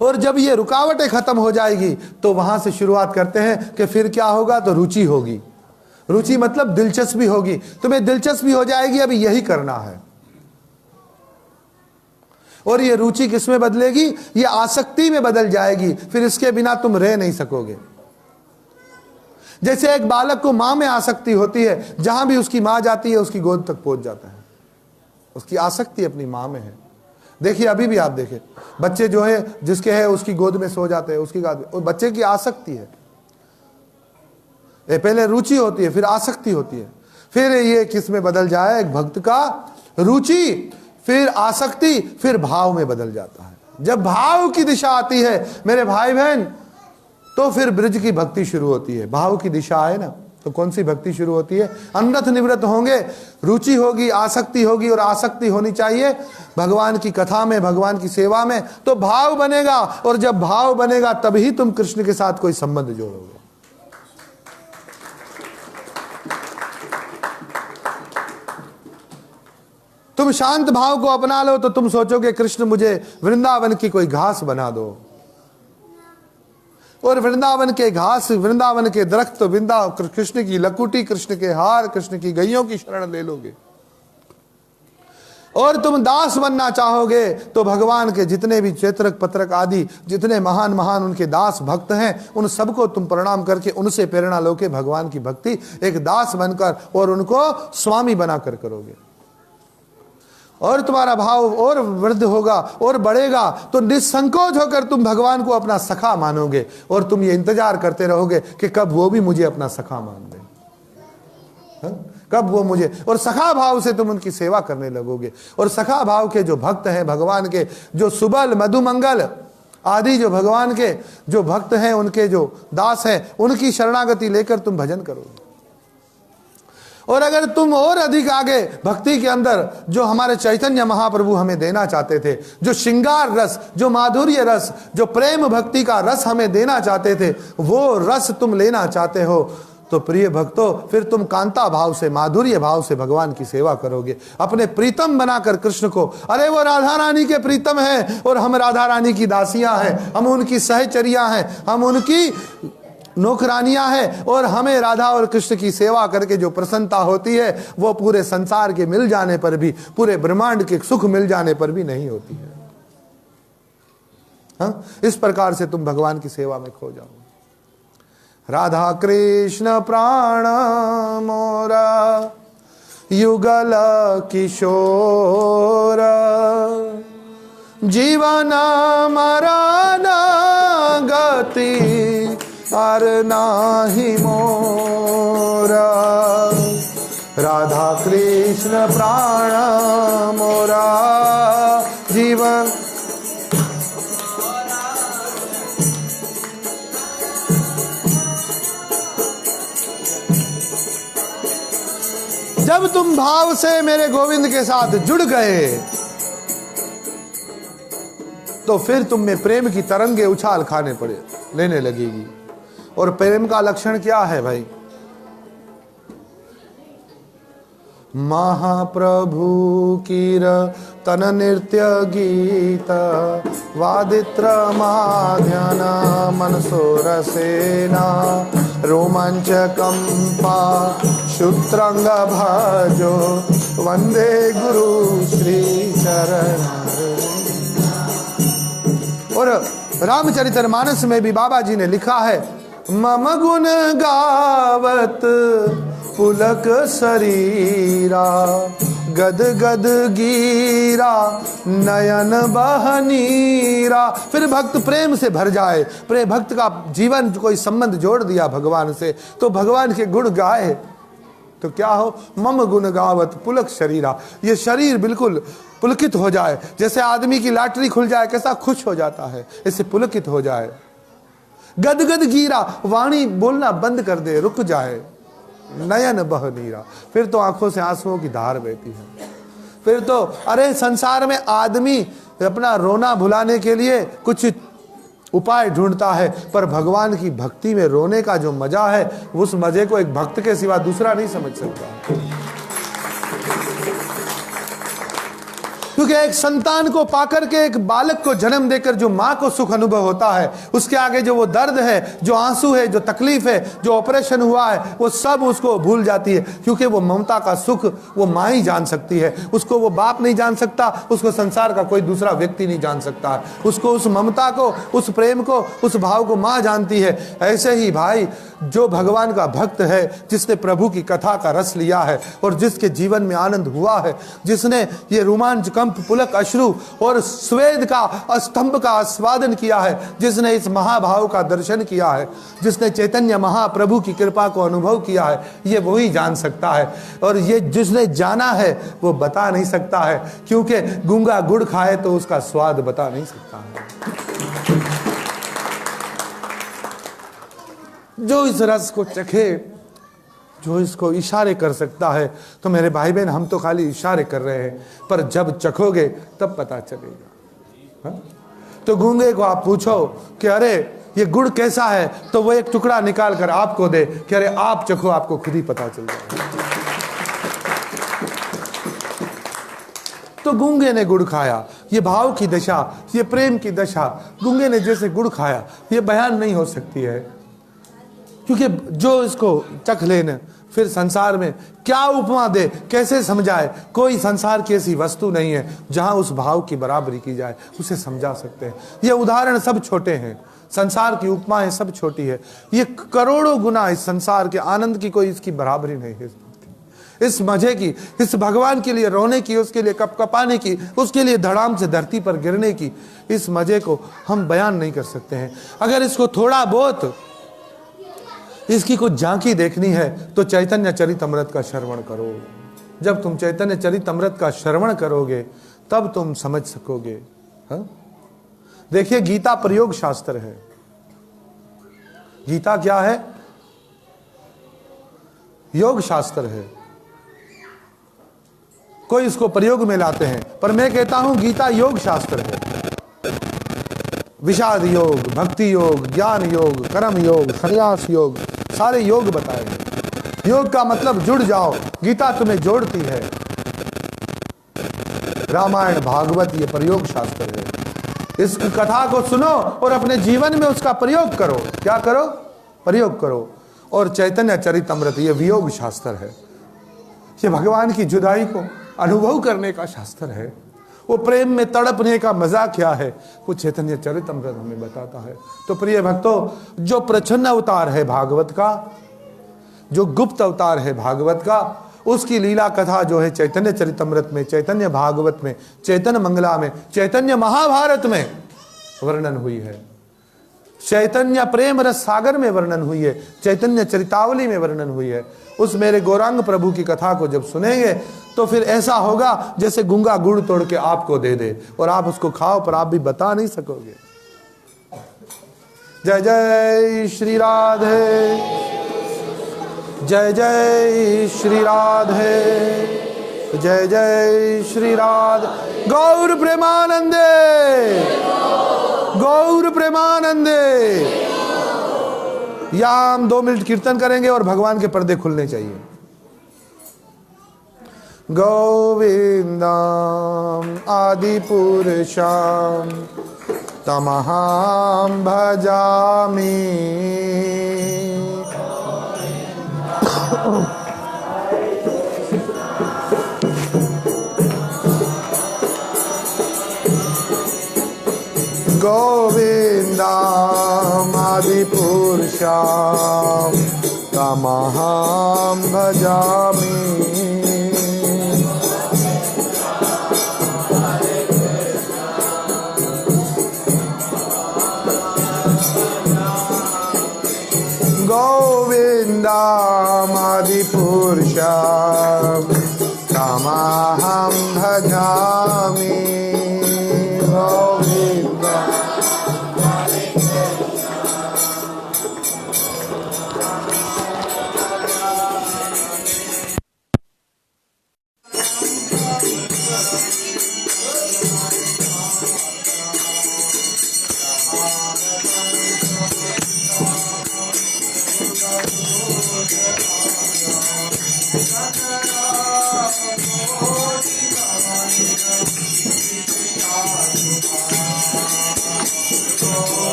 और जब ये रुकावटें खत्म हो जाएगी तो वहां से शुरुआत करते हैं कि फिर क्या होगा, तो रुचि होगी। रुचि मतलब दिलचस्पी होगी, तुम्हें दिलचस्पी हो जाएगी अभी यही करना है। और ये रुचि किस में बदलेगी? ये आसक्ति में बदल जाएगी, फिर इसके बिना तुम रह नहीं सकोगे। जैसे एक बालक को मां में आसक्ति होती है, जहां भी उसकी मां जाती है उसकी गोद तक पहुंच जाता है, उसकी आसक्ति अपनी मां में है। देखिए अभी भी आप देखें, बच्चे जो है जिसके है उसकी गोद में सो जाते हैं, उसकी गोद में, बच्चे की आसक्ति है। ये पहले रुचि होती है, फिर आसक्ति होती है, फिर ये किस में बदल जाए? एक भक्त का रुचि, फिर आसक्ति, फिर भाव में बदल जाता है। जब भाव की दिशा आती है मेरे भाई बहन, तो फिर ब्रज की भक्ति शुरू होती है। भाव की दिशा है ना, तो कौन सी भक्ति शुरू होती है? अनरथ निवृत्त होंगे, रुचि होगी, आसक्ति होगी, और आसक्ति होनी चाहिए भगवान की कथा में, भगवान की सेवा में, तो भाव बनेगा। और जब भाव बनेगा तभी तुम कृष्ण के साथ कोई संबंध जोड़ोगे। तुम शांत भाव को अपना लो तो तुम सोचोगे कृष्ण मुझे वृंदावन की कोई घास बना दो, और वृंदावन के घास, वृंदावन के दरख्त, कृष्ण की लकुटी, कृष्ण के हार, कृष्ण की गैयों की शरण ले लोगे। और तुम दास बनना चाहोगे तो भगवान के जितने भी चेत्रक पत्रक आदि जितने महान महान उनके दास भक्त हैं, उन सबको तुम प्रणाम करके उनसे प्रेरणा लो के भगवान की भक्ति एक दास बनकर और उनको स्वामी बनाकर करोगे। और तुम्हारा भाव और वृद्ध होगा और बढ़ेगा तो निसंकोच होकर तुम भगवान को अपना सखा मानोगे, और तुम ये इंतजार करते रहोगे कि कब वो भी मुझे अपना सखा मान दे, कब वो मुझे, और सखा भाव से तुम उनकी सेवा करने लगोगे। और सखा भाव के जो भक्त हैं भगवान के, जो सुबल मधुमंगल आदि जो भगवान के जो भक्त हैं, उनके जो दास हैं, उनकी शरणागति लेकर तुम भजन करोगे। और अगर तुम और अधिक आगे भक्ति के अंदर जो हमारे चैतन्य महाप्रभु हमें देना चाहते थे, जो श्रृंगार रस, जो माधुर्य रस, जो प्रेम भक्ति का रस हमें देना चाहते थे, वो रस तुम लेना चाहते हो, तो प्रिय भक्तों फिर तुम कांता भाव से, माधुर्य भाव से भगवान की सेवा करोगे, अपने प्रीतम बनाकर कृष्ण को। अरे वो राधा रानी के प्रीतम हैं और हम राधा रानी की दासियां हैं, हम उनकी सहचरियां हैं, हम उनकी नौकरानियां हैं, और हमें राधा और कृष्ण की सेवा करके जो प्रसन्नता होती है वो पूरे संसार के मिल जाने पर भी, पूरे ब्रह्मांड के सुख मिल जाने पर भी नहीं होती है। हाँ? इस प्रकार से तुम भगवान की सेवा में खो जाओ। राधा कृष्ण प्राण मोरा युगल किशोर, जीवन मरण गति और नाही मोरा। राधा कृष्ण प्राण मोरा जीवन। जब तुम भाव से मेरे गोविंद के साथ जुड़ गए तो फिर तुम में प्रेम की तरंगे उछाल खाने पड़े लेने लगेगी। और प्रेम का लक्षण क्या है भाई? महाप्रभु कीर्तन नृत्य गीत वादित्र माध्यान मनसो रसेना रोमांच कंपा शुत्रंग भजो वंदे गुरु श्री चरण। और रामचरितमानस में भी बाबा जी ने लिखा है, मम गुण गावत पुलक शरीरा गद गद गीरा नयन बहनीरा। फिर भक्त प्रेम से भर जाए, प्रेम भक्त का जीवन कोई संबंध जोड़ दिया भगवान से, तो भगवान के गुण गाए तो क्या हो? मम गुण गावत पुलक शरीरा, ये शरीर बिल्कुल पुलकित हो जाए। जैसे आदमी की लॉटरी खुल जाए कैसा खुश हो जाता है, इससे पुलकित हो जाए। गदगद गीरा, वाणी बोलना बंद कर दे, रुक जाए। नयन बह नीरा, फिर तो आंखों से आंसुओं की धार बहती है। फिर तो अरे संसार में आदमी अपना रोना भुलाने के लिए कुछ उपाय ढूंढता है, पर भगवान की भक्ति में रोने का जो मजा है उस मजे को एक भक्त के सिवा दूसरा नहीं समझ सकता। क्योंकि एक संतान को पाकर के, एक बालक को जन्म देकर जो माँ को सुख अनुभव होता है, उसके आगे जो वो दर्द है, जो आंसू है, जो तकलीफ है, जो ऑपरेशन हुआ है, वो सब उसको भूल जाती है। क्योंकि वो ममता का सुख वो माँ ही जान सकती है, उसको वो बाप नहीं जान सकता, उसको संसार का कोई दूसरा व्यक्ति नहीं जान सकता। उसको उस ममता को, उस प्रेम को, उस भाव को माँ जानती है। ऐसे ही भाई जो भगवान का भक्त है, जिसने प्रभु की कथा का रस लिया है और जिसके जीवन में आनंद हुआ है, जिसने ये रोमांच कंप पुलक अश्रु और स्वेद का स्तंभ का आस्वादन किया है, जिसने इस महाभाव का दर्शन किया है, जिसने चैतन्य महाप्रभु की कृपा को अनुभव किया है, ये वही जान सकता है। और ये जिसने जाना है वो बता नहीं सकता है, क्योंकि गूंगा गुड़ खाए तो उसका स्वाद बता नहीं सकता है। जो इस रस को चखे, जो इसको इशारे कर सकता है। तो मेरे भाई बहन, हम तो खाली इशारे कर रहे हैं, पर जब चखोगे तब पता चलेगा। हा? तो गूंगे को आप पूछो कि अरे ये गुड़ कैसा है, तो वो एक टुकड़ा निकाल कर आपको दे कि अरे आप चखो, आपको खुद ही पता चल जाएगा। तो गूंगे ने गुड़ खाया, ये भाव की दशा, ये प्रेम की दशा, गूंगे ने जैसे गुड़ खाया, ये बयान नहीं हो सकती है। क्योंकि जो इसको चख लेने, फिर संसार में क्या उपमा दे, कैसे समझाए। कोई संसार की ऐसी वस्तु नहीं है जहां उस भाव की बराबरी की जाए, उसे समझा सकते हैं। ये उदाहरण सब छोटे हैं, संसार की उपमाएं सब छोटी है। ये करोड़ों गुना इस संसार के आनंद की कोई इसकी बराबरी नहीं है। इस मजे की, इस भगवान के लिए रोने की, उसके लिए कपकपाने की, उसके लिए धड़ाम से धरती पर गिरने की, इस मजे को हम बयान नहीं कर सकते हैं। अगर इसको थोड़ा बहुत इसकी कुछ झांकी देखनी है तो चैतन्य चरितमृत का श्रवण करो। जब तुम चैतन्य चरितमृत का श्रवण करोगे तब तुम समझ सकोगे। हाँ? देखिए, गीता प्रयोग शास्त्र है। गीता क्या है? योग शास्त्र है। कोई इसको प्रयोग में लाते हैं, पर मैं कहता हूं गीता योग शास्त्र है। विषाद योग, भक्ति योग, ज्ञान योग, कर्म योग, संन्यास योग, सारे योग बताए हैं। योग का मतलब जुड़ जाओ, गीता तुम्हें जोड़ती है। रामायण भागवत ये प्रयोग शास्त्र है। इस कथा को सुनो और अपने जीवन में उसका प्रयोग करो। क्या करो? प्रयोग करो। और चैतन्य चरितमृत ये वियोग शास्त्र है। ये भगवान की जुदाई को अनुभव करने का शास्त्र है। वो प्रेम में तड़पने का मजा क्या है, वो चैतन्य चरितमृत हमें बताता है। तो प्रिय भक्तों, जो प्रच्छन्न अवतार है भागवत का, जो गुप्त अवतार है भागवत का, उसकी लीला कथा जो है चैतन्य चरितमृत में, चैतन्य भागवत में, चैतन्य मंगला में, चैतन्य महाभारत में वर्णन हुई है। चैतन्य प्रेम रस सागर में वर्णन हुई है, चैतन्य चरितावली में वर्णन हुई है। उस मेरे गौरांग प्रभु की कथा को जब सुनेंगे तो फिर ऐसा होगा जैसे गूंगा गुड़ तोड़ के आपको दे दे और आप उसको खाओ, पर आप भी बता नहीं सकोगे। जय जय श्री राधे, जय जय श्री राधे, जय जय श्री राधे। गौर प्रेमानंदे, गौर प्रेमानंदे। यहां हम 2 मिनट कीर्तन करेंगे और भगवान के पर्दे खुलने चाहिए। गोविंदम आदि पुरुषम तमहं भजामि। गोविंदम आदि पुरुषम तमहं भजामि। गोविंदम आदि पुरुषम तमहं भजामि। गोविंदम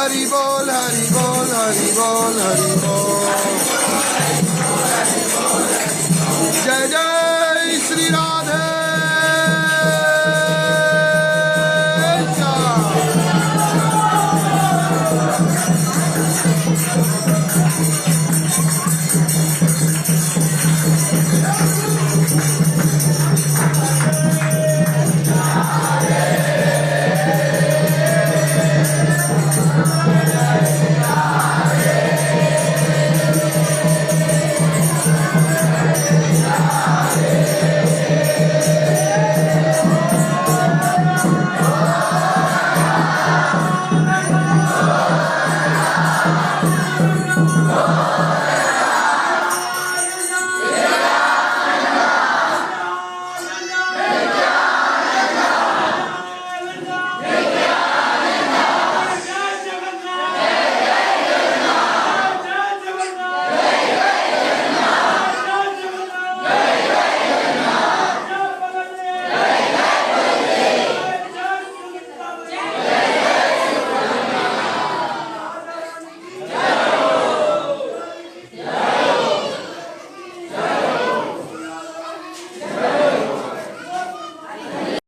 Hari Bol, Hari Bol, Hari Bol, Hari Bol.